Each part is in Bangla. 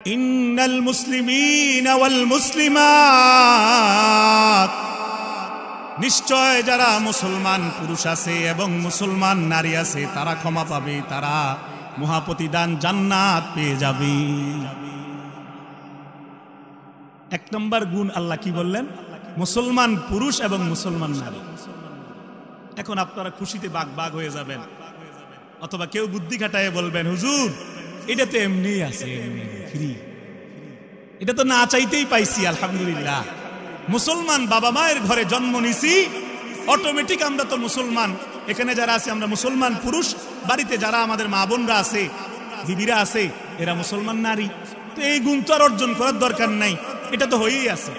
ইন্নাল মুসলিমিনা ওয়াল মুসলিমাত, নিশ্চয় যারা মুসলমান পুরুষ আছে এবং মুসলমান নারী আছে তারা ক্ষমা পাবে, তারা মহাপ্রতিদান জান্নাত পেয়ে যাবে। এক নম্বর গুণ আল্লাহ কি বললেন? মুসলমান পুরুষ এবং মুসলমান নারী। এখন আপনারা খুশিতে বাগ বাগ হয়ে যাবেন, অথবা কেউ বুদ্ধি খাটায় বলবেন, হুজুর এটা তো এমনি আছে, ফ্রি, এটা তো না চাইতেই পাইছি, আলহামদুলিল্লাহ। মুসলমান বাবা মায়ের ঘরে জন্ম নিছি, অটোমেটিক আমরা তো মুসলমান। এখানে যারা আছে আমরা মুসলমান পুরুষ, বাড়িতে যারা আমাদের মা বোনরা আছে, বিবিরা আছে, এরা মুসলমান নারী। তো এই গুণ তো আর অর্জন করার দরকার নাই, এটা তো হয়েই আছে।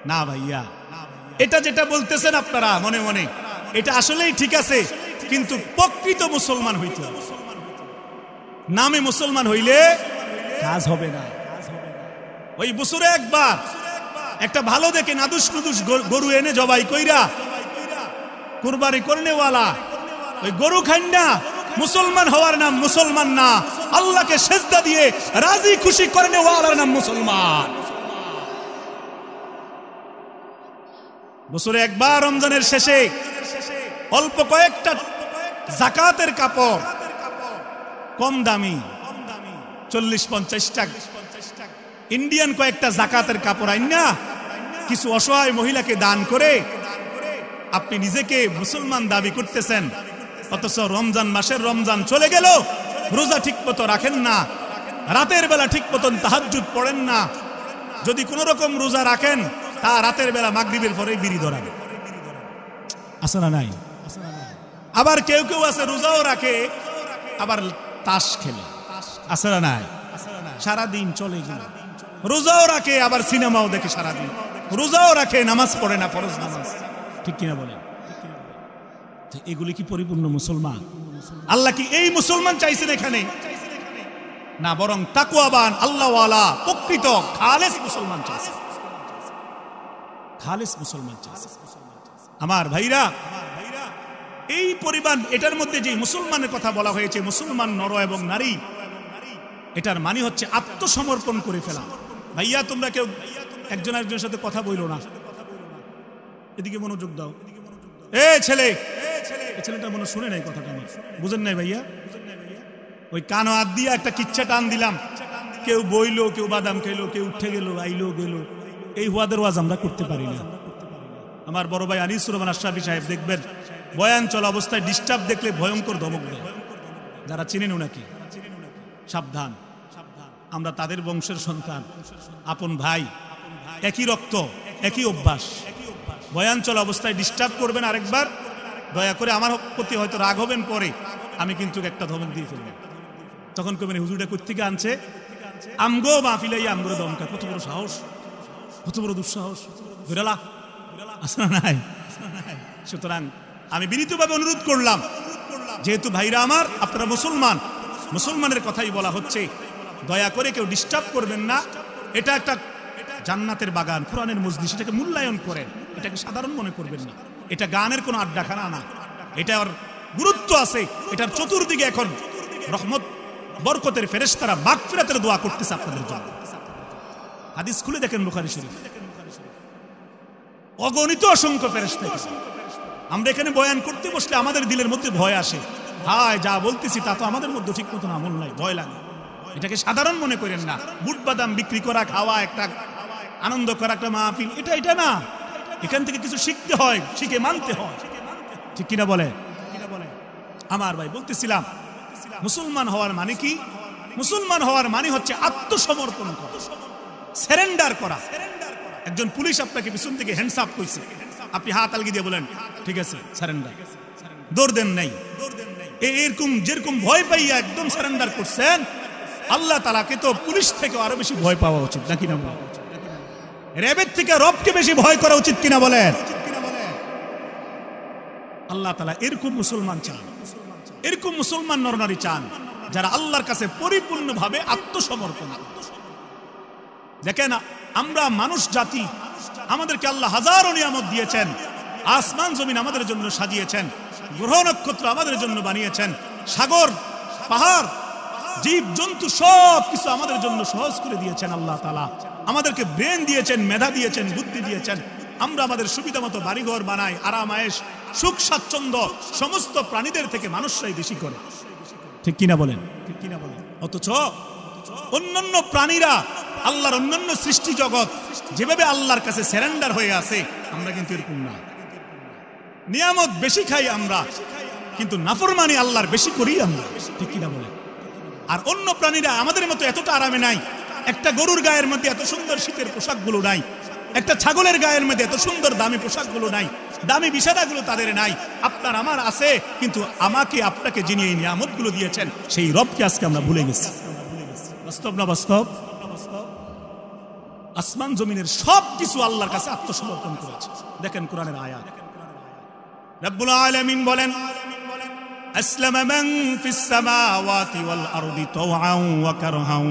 না ভাইয়া, এটা যেটা বলতেছেন আপনারা মনে মনে, এটা আসলেই ঠিক আছে, কিন্তু প্রকৃত মুসলমান হইতে হবে। নামে মুসলমান হইলে কাজ হবে না। ওই বছরে একবার একটা ভালো দেখে নাদুস নুদুস গরু এনে জবাই কইরা কুরবানি করনেওয়ালা ওই গরু খান না, মুসলমান হওয়ার নাম মুসলমান না। আল্লাহকে সেজদা দিয়ে রাজি খুশি করনেওয়ালার নাম মুসলমান। বছরে একবার রমজানের শেষে অল্প কয়েকটা যাকাতের কাপড়, কম দামি 40-50 টাকা ইন্ডিয়ান কয়েকটা যাকাতের কাপড় আইনা কিছু অসহায় মহিলাকে দান করে আপনি নিজেকে মুসলমান দাবি করতেছেন, অথচ রমজান মাসের রমজান চলে গেল, রোজা ঠিক মতো রাখেন না, রাতের বেলা ঠিক মতন তাহাজ্জুদ পড়েন না। যদি কোন রকম রোজা রাখেন তা রাতের বেলা মাগরিবের পরে বিড়ি ধরাবে, আছে না নাই? আবার কেউ কেউ আছে রোজাও রাখে, আবার তাস খেলে, আছে না নাই? সারাদিন চলে গেল, রোজাও রাখে আবার সিনেমাও দেখে, সারাদিন রোজাও রাখে, নামাজ পড়ে না, ফরজ নামাজ, ঠিক কিনা বলেন? এগুলি কি পরিপূর্ণ মুসলমান? আল্লাহ কি এই মুসলমান চাইছেন এখানে? না, বরং তাকওয়াবান আল্লাহওয়ালা প্রকৃত খালেস মুসলমান চাইছেন, খালেস মুসলমান চাইছেন। আমার ভাইরা, এই পরিমাণ এটার মধ্যে যে মুসলমানের কথা বলা হয়েছে, মুসলমান নর এবং নারী, এটার মানে হচ্ছে আত্মসমর্পণ করে ফেলা। ভাইয়া তোমরা কেউ একজন আরেকজনের সাথে কথা বইলো না, এদিকে মনোযোগ দাও। ছেলে, ছেলেটা মনে শুনে নাই কথাটা, আমার বুঝেন নাই ভাইয়া? ওই কানো হাত দিয়ে একটা কিচ্ছা টান দিলাম, কেউ বইলো, কেউ বাদাম খাইলো, কেউ উঠে গেল, আইলো গেল। এই ওয়াদের ওয়াজ আমরা করতে পারি না। আমার বড় ভাই আনিসুর রহমান আশরাফি সাহেব দেখবেন, বয়ান চলা অবস্থায় ডিস্টার্ব দেখলে ভয়ঙ্কর ধমক দেয়। যারা চিনেন ওনাকে, সাবধান, আমরা তাদের বংশের সন্তান, আপন ভাই, একই রক্ত, একই অভ্যাস। বয়ান চলা অবস্থায় ডিস্টার্ব করবেন আরেকবার, দয়া করে আমার প্রতি হয়তো রাগ হবেন পরে, আমি কিন্তু একটা ধমক দিয়ে ফেলবেন। তখন কবেন হুজুরটা কোত্থেকে আনছে, আমগো মাহফিলাই আমগো দমকা, কত বড় সাহস, কত বড় দুঃসাহস, ঘুরালা আসা নাই। সুতরাং আমি বিনীতভাবে অনুরোধ করলাম, যেহেতু ভাইরা আমার আপনারা মুসলমান, মুসলমানের কথাই বলা হচ্ছে, দয়া করে কেউ ডিস্টার্ব করবেন না। এটা একটা জান্নাতের বাগান, কোরআনের মজলিস, এটাকে মূল্যায়ন করেন, এটাকে সাধারণ মনে করবেন না। এটা গানের কোনো আড্ডাখানা না, এটার গুরুত্ব আছে। এটার চতুর্দিকে এখন রহমত বরকতের ফেরেশতারা মাগফিরাতের দোয়া করতেছে আপনাদের জন্য। হাদিস খুলে দেখেন বুখারী শরীফ, অগণিত অসংখ্য ফেরেশতা। আমরা এখানে বয়ান করতে বসলে আমাদের দিলের মধ্যে ভয় আসে, হায় যা বলতেছি তা তো আমাদের মধ্যে ঠিক মতন আমল নাই, ভয় লাগে। এটাকে সাধারণ মনে করেন না। বুট বাদাম বিক্রি করা, খাওয়া, একটা আনন্দ করা, একটা মাহফিল, এটা না। এখান থেকে কিছু শিখতে হয়, শিখে মানতে হয়, ঠিক কিনা বলে? আমার ভাই বলতেছিলাম, মুসলমান হওয়ার মানে কি? মুসলমান হওয়ার মানে হচ্ছে আত্মসমর্পণ করা, সারেন্ডার করা। একজন পুলিশ আপনাকে পিছন থেকে হ্যান্ডস আপ কইছে, আপনি হাত আলগি দিয়ে বলেন ঠিক আছে সারেন্ডার, দৌড় দেন নাই। এরকম যেরকম ভয় পাইয়া একদম সারেন্ডার করছেন, আল্লাহ তাআলাকে তো পুলিশ থেকে আরো বেশি ভয় পাওয়া উচিত নাকি না? র্যাবের থেকে রবকে বেশি ভয় করা উচিত কিনা বলেন? আল্লাহ তাআলা এরকম মুসলমান চান, এরকম মুসলমান নরনারী চান যারা আল্লাহর কাছে পরিপূর্ণভাবে আত্মসমর্পণ। দেখেন, আমরা মানুষ জাতি, আমাদেরকে আল্লাহ হাজারো নিয়ামত দিয়েছেন, আসমান জমিন আমাদের জন্য সাজিয়েছেন, গ্রহ নক্ষত্র আমাদের জন্য বানিয়েছেন, সাগর পাহাড় জীব জন্তু সব কিছু আমাদের জন্য সহজ করে দিয়েছেন আল্লাহ তাআলা। আমাদেরকে ব্রেন দিয়েছেন, মেধা দিয়েছেন, বুদ্ধি দিয়েছেন। আমরা আমাদের সুবিধা মতো বাড়িঘর বানাই, আরাম আয়েশ, সুখ স্বাচ্ছন্দ্য সমস্ত প্রাণীদের থেকে মানুষরাই বেশি করে। ঠিক কিনা বলেন? ঠিক কিনা বলেন? অথচ অন্যান্য প্রাণীরা, আল্লাহর অন্যান্য সৃষ্টি জগৎ যেভাবে আল্লাহর কাছে সারেন্ডার হয়ে আছে, আমরা কিন্তু এরকম না। নিয়ামত বেশি খাই আমরা, কিন্তু নাফরমানি আল্লাহর বেশি করি আমরা। ঠিক কিনা বলেন? আর অন্য প্রাণীরা আমাদের মতো এতটা আরামে নাই। একটা গরুর গায়ের মধ্যে এত সুন্দর শীতের পোশাকগুলো নাই, একটা ছাগলের গায়ের মধ্যে এত সুন্দর দামি পোশাকগুলো নাই, দামি বিছানাগুলো তাদের নাই। আপনার আমার আছে, কিন্তু আমাকে আপনাকে যিনি এই নিয়ামতগুলো দিয়েছেন সেই রবকে আজকে আমরা ভুলে গেছি। বাস্তব না বাস্তব? আসমান জমিনের সব কিছু আল্লাহর কাছে আত্মসমর্পণ করেছে। দেখেন কোরআনের আয়াত, রব্বুল আলামিন বলেন, আসলামা মান ফিস সামাওয়াতি ওয়াল আরদি তাওআন ওয়া কারহান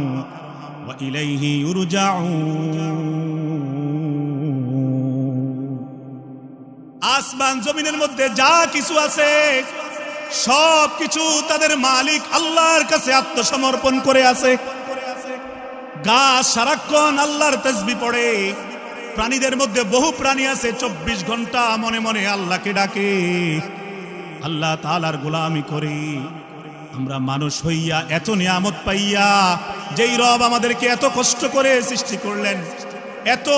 ওয়া ইলাইহি ইউরজাউন। আসমান জমিনের মধ্যে যা কিছু আছে সব কিছু তাদের মালিক আল্লাহর কাছে আত্মসমর্পণ করে আছে। গাছ সারাক্ষণ আল্লাহর তাসবিহ পড়ে, প্রাণীদের মধ্যে বহু প্রাণী আছে 24 ঘন্টা মনে মনে আল্লাহকে ডাকে, আল্লাহ তাআলার গোলামি করে। আমরা মানুষ হইয়া এত নিয়ামত পাইয়া, যেই রব আমাদেরকে এত কষ্ট করে সৃষ্টি করলেন, এত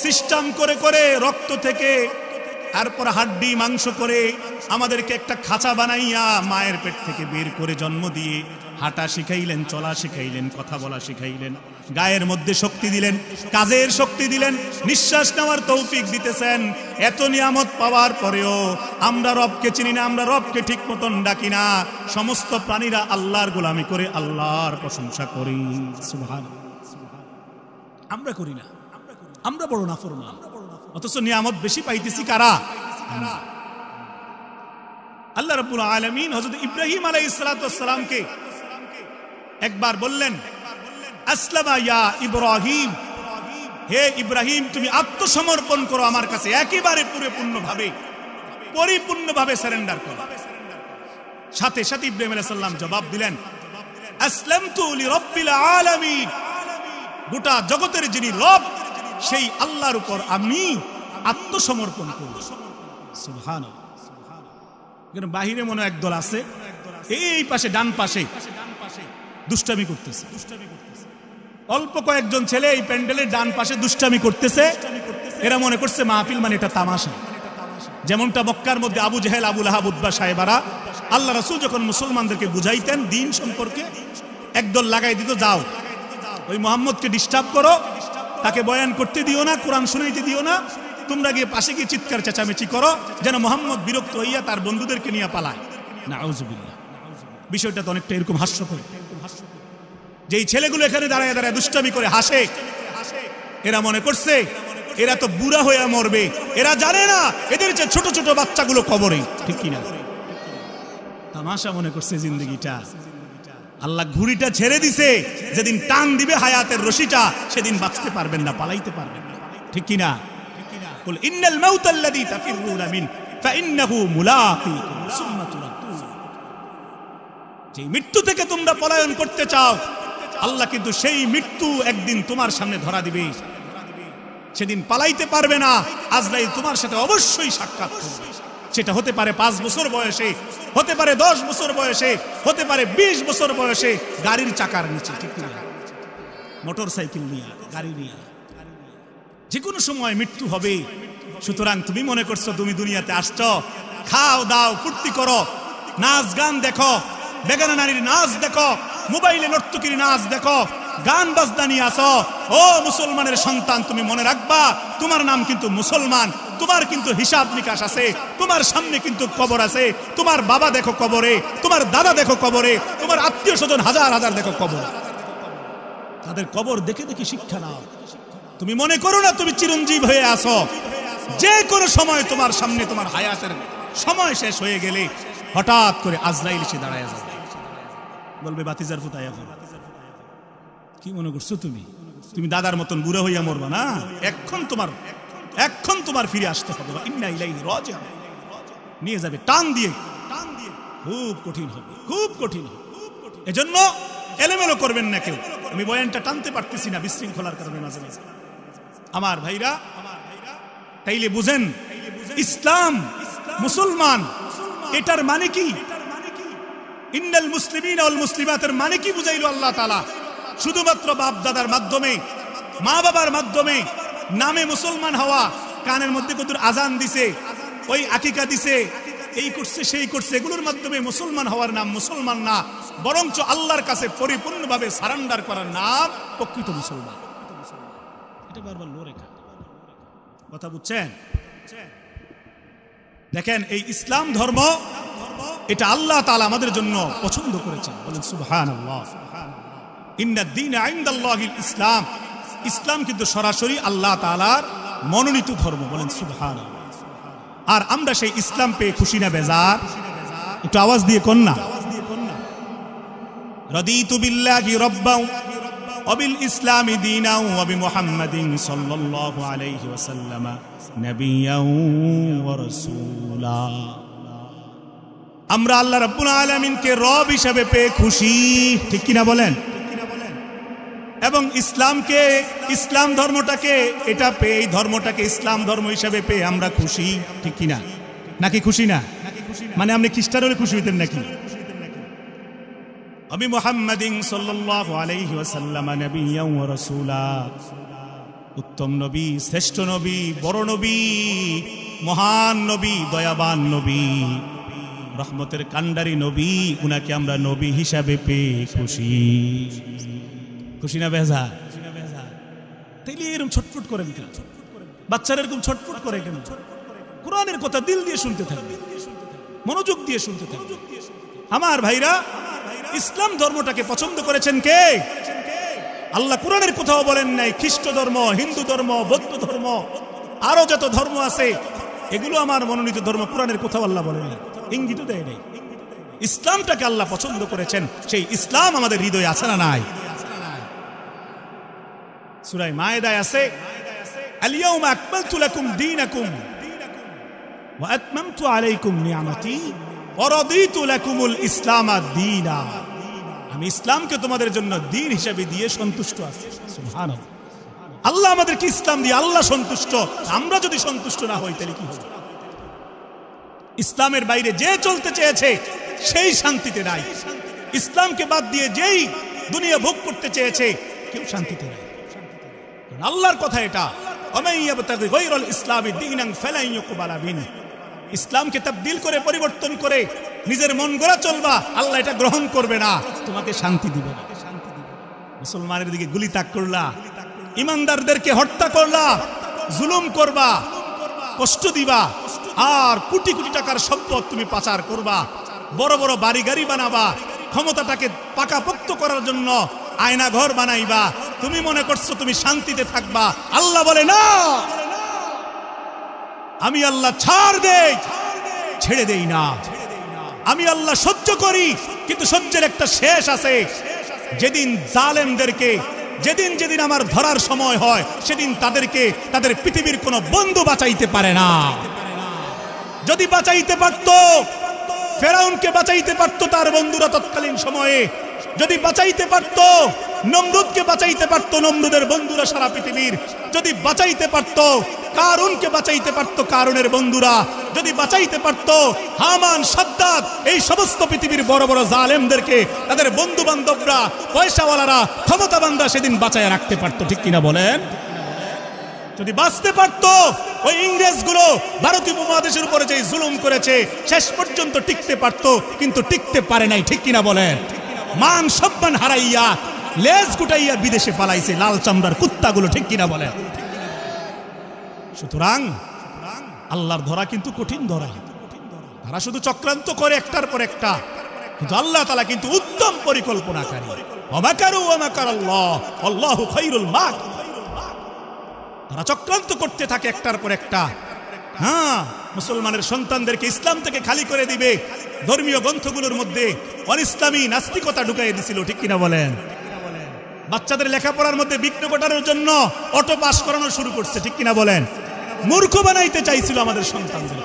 সিস্টেম করে করে রক্ত থেকে তারপর হাড্ডি মাংস করে আমাদেরকে একটা খাঁচা বানাইয়া মায়ের পেট থেকে বের করে জন্ম দিয়ে হাঁটা শিখাইলেন, চলা শিখাইলেন, কথা বলা শিখাইলেন, গায়ের মধ্যে শক্তি দিলেন, কাজের শক্তি দিলেন, নিঃশ্বাস নেওয়ার তৌফিক দিতেছেন। এত নিয়ামত পাওয়ার পরেও আমরা রবকে চিনি না, আমরা রবকে ঠিক মতন ডাকি না। সমস্ত প্রাণীরা আল্লাহর গোলামি করে আল্লাহর প্রশংসা করি। সুবহানাল্লাহ। আমরা করি না, আমরা বড় নাফরমান। অথচ নিয়ামত বেশি পাইতেছি কারা? আল্লাহ রাব্বুল আলামিন হযরত ইব্রাহিম আলাইহিস সালাতু ওয়াস সালামকে একবার বললেন, আসলামা ইয়া ইব্রাহিম, হে ইব্রাহিম তুমি আত্মসমর্পণ করো আমার কাছে, একেবারে পরিপূর্ণভাবে সারেন্ডার করো। সাথে সাথে ইব্রাহিম আলাইহিস সালাম জবাব দিলেন, আসলামতু লিরাব্বিল আলামিন, গোটা জগতের যিনি রব সেই আল্লাহর উপর আমি আত্মসমর্পণ করব। সুবহানাল্লাহ। এখানে বাহিরে মনে একদল আছে, এই পাশে ডান পাশে দুষ্টামি করতেছে। অল্প কয়েকজন ছেলে এই প্যান্ডেলের ডান পাশে দুষ্টামি করতেছে। এরা মনে করছে মাহফিল মানে এটা তামাশা। যেমনটা মক্কার মধ্যে আবু জেহেল, আবু লাহাব, উতবা সাহেবারা আল্লাহ রাসূল যখন মুসলমানদেরকে বুঝাইতেন দিন সম্পর্কে, একদল লাগাই দিত, যাও ওই মুহাম্মদকে ডিস্টার্ব করো, তাকে বয়ান করতে দিও না, কোরআন শুনাইতে দিও না, তোমরা গিয়ে পাশে গিয়ে চিৎকার চেঁচামেচি করো যেন মুহাম্মদ বিরক্ত হইয়া তার বন্ধুদেরকে নিয়ে পালায়। নাউযুবিল্লাহ। বিষয়টা তো অনেকটা এরকম হাস্যকর। যেই ছেলেগুলো এখানে দাঁড়ায় দাঁড়ায় দুষ্টামি করে হাসে, এরা মনে করছে এরা তো বুড়া হয়ে মরবে, এরা জানে না এদের যে ছোট ছোট বাচ্চাগুলো কবরে। ঠিক কিনা? তামাশা মনে করছে জিন্দগিটা। আল্লাহ ঘুড়িটা ছেড়ে দিছে, যেদিন টান দিবে হায়াতের রশিটা সেদিন বাঁচতে পারবেন না, পালাইতে পারবেন না। ঠিক কিনা? কুল ইন্নাল মাউতাল্লাযী তাফিরুনা মিন ফাইন্নাহু মুলাকীকুম সুম্মা তুরাদ্দুন। যেই মৃত্যু থেকে তোমরা পলায়ন করতে চাও, আল্লাহ কিন্তু সেই মৃত্যু একদিন তোমার সামনে ধরা দিবে, সেদিন পালাইতে পারবে না। আজরাইল তোমার সাথে অবশ্যই সাক্ষাৎ করবে। সেটা হতে পারে 5 বছর বয়সে, হতে পারে 10 বছর বয়সে, হতে পারে 20 বছর বয়সে, গাড়ির চাকার নিচে। ঠিক না? মোটর সাইকেল নিয়ে, গাড়ি নিয়ে, যে কোনো সময় মৃত্যু হবে। সুতরাং তুমি মনে করছো তুমি দুনিয়াতে আসছো, খাও দাও ফুর্তি করো, নাচ গান দেখো, বেগানা নারীর নাচ দেখো, মোবাইলে নর্তকীর নাচ দেখো, গান বাজনা নিয়ে আসো। ও মুসলমানের সন্তান, তুমি মনে রাখবা তোমার নাম কিন্তু মুসলমান, তোমার কিন্তু হিসাব নিকাশ আছে, তোমার সামনে কিন্তু কবর আছে। তোমার বাবা দেখো কবরে, তোমার দাদা দেখো কবরে, তোমার আত্মীয় স্বজন হাজার হাজার দেখো কবর। তাদের কবর দেখে দেখে শিক্ষা নাও। তুমি মনে করো না তুমি চিরঞ্জীব হয়ে আসো। যে কোনো সময় তোমার সামনে তোমার হায়াতের সময় শেষ হয়ে গেলে হঠাৎ করে আজরাইল এসে দাঁড়ায় যাবে, বলবে বাতিজার ফুতায় এখন। কি মনে করছো তুমি? তুমি দাদার মতন বুড়া হইয়া মরবা না, এখন তোমার ফিরে আসতে হবে। ইন্না ইলাইহি রাজিউন। নিয়ে যাবে টান দিয়ে, খুব কঠিন হবে, খুব কঠিন হবে। এজন্য এলোমেলো করবেন না কেউ। আমি বয়ানটা টানতে পারতেছি না বিশৃঙ্খলার কারণে মাঝে মাঝে। আমার ভাইরা, তাইলে বুঝেন ইসলাম, মুসলমান, এটার মানে কি? ইন্নাল মুসলিমিনা ওয়াল মুসলিমাতের মানে কি বুঝাইলো আল্লাহ তাআলা? শুধুমাত্র বাপ দাদার মাধ্যমে, মা বাবার মাধ্যমে নামে মুসলমান হওয়া, কানের মধ্যে কত আজান দিছে, ওই আকিকা দিছে, এই করছে সেই করছে, এগুলোর মাধ্যমে মুসলমান হওয়ার নাম মুসলমান না, বরঞ্চ আল্লাহর কাছে পরিপূর্ণভাবে সারেন্ডার করার নাম প্রকৃত মুসলমান। এটা বারবার লোরেখা কথা বুঝছেন? দেখেন এই ইসলাম ধর্ম, এটা আল্লাহ তাআলা আমাদের জন্য পছন্দ করেছেন। বলেন সুবহানাল্লাহ। ইন্নাদ দীনা ইনদাল্লাহিল ইসলাম। ইসলাম কিন্তু সরাসরি আল্লাহ তাআলার মনোনীত ধর্ম। বলেন সুবহানাল্লাহ। আর আমরা সেই ইসলাম পেয়ে খুশি না বেজার? একটু আওয়াজ দিয়ে কোন না। রাদিতু বিল্লাহি রাব্বান ওয়া বিল ইসলামি দীনান ওয়া বিমুহাম্মাদিন সাল্লাল্লাহু আলাইহি ওয়াসাল্লাম নাবিয়্যান ওয়া রাসূলা। আমরা আল্লাহ রাব্বুল আলামিনকে রব হিসেবে পেয়ে খুশি, ঠিক কিনা বলেন? এবং ইসলামকে, ইসলাম ধর্মটাকে, এটা পেয়ে, এই ধর্মটাকে ইসলাম ধর্ম হিসেবে পেয়ে আমরা খুশি, ঠিক কিনা? নাকি খুশি না? মানে আপনি খ্রিস্টান হলে খুশি হইতেন নাকি? আমি মুহাম্মাদিন সাল্লাল্লাহু আলাইহি ওয়াসাল্লাম নাবিয়্যান ওয়া রাসূলা। উত্তম নবী, শ্রেষ্ঠ নবী, বড় নবী, মহান নবী, দয়াবান নবী, রহমতের কান্ডারি নবী, উনাকে আমরা নবী হিসাবে পেয়ে খুশি। খুশি না বেজা? তাইলে এরকম ছটফট করেন কেন? বাচ্চারা এরকম ছটফট করে কেন? কোরআনের কথা দিল দিয়ে শুনতে থাকবে, মনোযোগ দিয়ে শুনতে থাকবে। আমার ভাইরা, ইসলাম ধর্মটাকে পছন্দ করেছেন কে? আল্লাহ কোরআনের কোথাও বলেন নাই খ্রিস্ট ধর্ম, হিন্দু ধর্ম, বৌদ্ধ ধর্ম, আরো যত ধর্ম আছে এগুলো আমার মনোনীত ধর্ম, কোরআনের কোথাও আল্লাহ বলেন নাই, ইঙ্গিত দেয় নাই। ইসলামটাকে আল্লাহ পছন্দ করেছেন, সেই ইসলাম আমাদের হৃদয়ে আছে না নাই? সূরা মায়েদায় আছে, আল-ইয়াওমা আকমালতু লাকুম দীনাকুম ওয়া আতমামতু আলাইকুম নি'মাতি ওয়া রাদিতু লাকুমুল ইসলামা দীনা। আমি ইসলামকে তোমাদের জন্য দ্বীন হিসেবে দিয়ে সন্তুষ্ট আছি। সুবহানাল্লাহ। আল্লাহ আমাদেরকে ইসলাম দিয়ে আল্লাহ সন্তুষ্ট, আমরা যদি সন্তুষ্ট না হই তাহলে কি হবে? ইসলামের বাইরে যে চলতে চেয়েছে সেই শান্তিতে নাই, ইসলামকে বাদ দিয়ে যেই দুনিয়া ভোগ করতে চেয়েছে কেউ শান্তিতে নাই। আল্লাহর কথা এটা, ওয়ামান ইয়াবতাগি গায়রাল ইসলামি দীনান ফালান ইউকবালা মিনহু। ইসলামকে তাবদীল করে, পরিবর্তন করে নিজের মন গড়া চলবা, আল্লাহ এটা গ্রহণ করবে না, তোমাকে শান্তি দিবে না। মুসলমানের দিকে গুলি তাক করলা, ইমানদারদেরকে হত্যা করলা, জুলুম করবা, কষ্ট দিবা, আর কোটি কোটি টাকার সম্পদ তুমি পাচার করবা, বড় বড় বাড়ি গাড়ি বানাবা, ক্ষমতাটাকে পাকাপোক্ত করার জন্য আয়না ঘর বানাইবা, তুমি মনে করছো তুমি শান্তিতে থাকবা। আল্লাহ বলে না, আমি আল্লাহ ছাড় দেই, ছেড়ে দেই না। আমি আল্লাহ সহ্য করি, কিন্তু সহ্যের একটা শেষ আছে। যেদিন জালেমদেরকে, যেদিন যেদিন আমার ধরার সময় হয়, সেদিন তাদেরকে তাদের পৃথিবীর কোনো বন্ধু বাঁচাইতে পারে না। যদি বাঁচাইতে পারত, ফেরাউনকে বাঁচাইতে পারত তার বন্ধুরা তৎকালীন সময়ে, যদি বাঁচাইতে পারত নমরুদকে বাঁচাইতে পারত নমরুদের বন্ধুরা সারা পৃথিবীর, যদি বাঁচাইতে পারত কারুনকে বাঁচাইতে পারত কারুনের বন্ধুরা, যদি বাঁচাইতে পারত হামান, সাদ্দাত, এই সমস্ত পৃথিবীর বড় বড় জালেমদেরকে তাদের বন্ধু বান্ধবরা, পয়সাওয়ালারা, ক্ষমতাবানরা সেদিন বাঁচায় রাখতে পারত, ঠিক কিনা বলেন? যদি বাঁচতে পারত, ওই ইংরেজগুলো ভারতীয় উপমহাদেশের উপরে যে জুলুম করেছে শেষ পর্যন্ত টিকতে পারত, কিন্তু টিকতে পারে নাই, ঠিক কিনা বলেন? মান সম্মান হারাইয়া লেজ গুটাইয়া বিদেশে পালাইছে লাল চামড়ার কুত্তাগুলো, ঠিক কিনা বলেন? সুতরাং আল্লাহর ধরা কিন্তু কঠিন ধরা। তারা শুধু চক্রান্ত করে একটার পর একটা, কিন্তু আল্লাহ তাআলা কিন্তু উত্তম পরিকল্পনাকারী। ওয়া মাকারু ওয়া মাকারাল্লাহ আল্লাহু খায়রুল মাকিরিন। তারা চক্রান্ত করতে থাকে একটার পর একটা। হ্যাঁ, মুসলমানের সন্তানদেরকে ইসলাম থেকে খালি করে দিবে, ধর্মীয় গ্রন্থগুলোর মধ্যে অনিসলামী নাস্তিকতা ঢুকাইয়ে দিছিল, ঠিক কিনা বলেন? বাচ্চাদের লেখাপড়ার মধ্যে বিঘ্ন ঘটানোর জন্য অটো পাস করানো শুরু করছে, ঠিক কিনা বলেন? মূর্খ বানাইতে চাইছিল আমাদের সন্তানদের।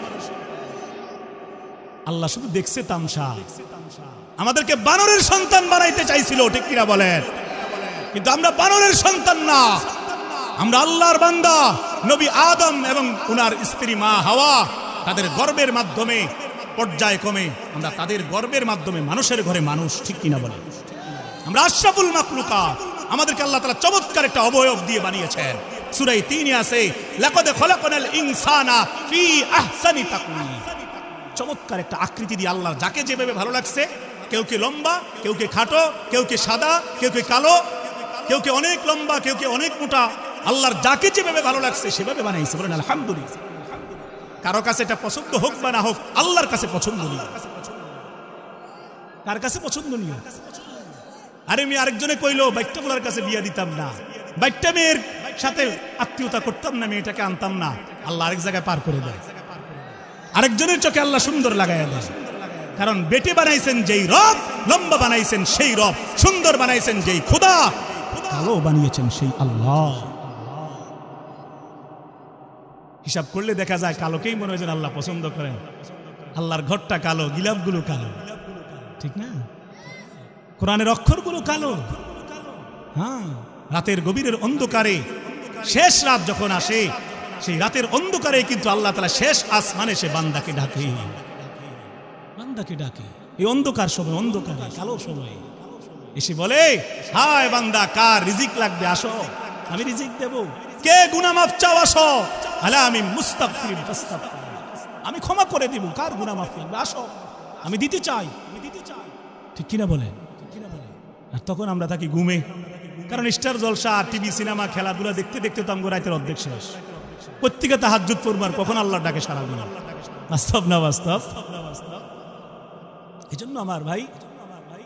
আল্লাহ শুধু দেখছে তামসা। আমাদেরকে বানরের সন্তান বানাইতে চাইছিল, ঠিক কিনা বলেন? কিন্তু আমরা বানরের সন্তান না, আমরা আল্লাহর বান্দা। নবী আদম এবং উনার স্ত্রী মা হাওয়া, তাদের গর্বের মাধ্যমে পর্যায়ক্রমে আমরা তাদের গর্বের মাধ্যমে মানুষের ঘরে মানুষ, ঠিক কিনা বলেন? আমরা আশরাফুল মাখলুকাত। আমাদেরকে আল্লাহ তাআলা চমৎকার একটা অবয়ব দিয়ে বানিয়েছেন। সূরা ৩ আছে, লাকাদ খলাকনাল ইনসানা ফি আহসানি তাকওয়িম। চমৎকার একটা আকৃতি দিয়ে আল্লাহ যাকে যেভাবে ভালো লাগছে, কেউ কে লম্বা, কেউ কে খাটো, কেউ কে সাদা, কেউ কে কালো, কেউ কে অনেক লম্বা, কেউ কে অনেক মোটা। আল্লাহর যাকে যেভাবে ভালো লাগছে সেভাবে বানাইছে। বলেন আলহামদুলিল্লাহ। কারো কাছে এটা পছন্দ হোক বা না হোক, আল্লাহর কাছে পছন্দনীয়। কার কাছে পছন্দনীয়? আরে আমি আরেকজনে কইলো বাইট্টা বলার কাছে বিয়া দিতাম না, বাইট্টা মেয়ের সাথে আত্মীয়তা করতাম না, মেয়েটাকে আনতাম না। আল্লাহ আরেক জায়গায় পার করে দেয়, আরেকজনের চোখে আল্লাহ সুন্দর লাগাইয়া দেয়। কারণ বেটে বানাইছেন যেই রব, লম্বা বানাইছেন সেই রব, সুন্দর বানাইছেন যেই খোদা, কালো বানিয়েছেন সেই আল্লাহ। হিসাব করলে দেখা যায় কালোকেই মনে হয় যেন আল্লাহ পছন্দ করেন। আল্লাহর ঘরটা কালো, গিলাফগুলো কালো, ঠিক না? কোরআনের অক্ষরগুলো কালো। হ্যাঁ, রাতের গভীরের অন্ধকারে, শেষ রাত যখন আসে, সেই রাতের অন্ধকারে কিন্তু আল্লাহ তাআলা শেষ আসমানে সে বান্দাকে ডাকে, বান্দাকে ডাকে। এই অন্ধকার সময়, অন্ধকারে কালো সময় এসে বলে, হায় বান্দা, কার রিজিক লাগবে আসো, আমি রিজিক দেব। কে গুনাহ মাফ চাও আসো, আলা আমি মুস্তাগফির ফাস্তাগফির, আমি ক্ষমা করে দিব। কার গুনাহ মাফ লাগবে আসো, আমি দিতে চাই, আমি দিতে চাই। ঠিক কিনা বলেন? আর তখন আমরা থাকি ঘুমে, কারণ স্টার জলসা, টিভি, সিনেমা, খেলাধুলা দেখতে দেখতে তো আমগো রাতের অর্ধেক শেষ। প্রত্যেকে তাহাজ্জুদ পড়বার কখন আল্লাহর ডাকে সারা দিন। বাস্তব না বাস্তব? এই জন্য আমার ভাই,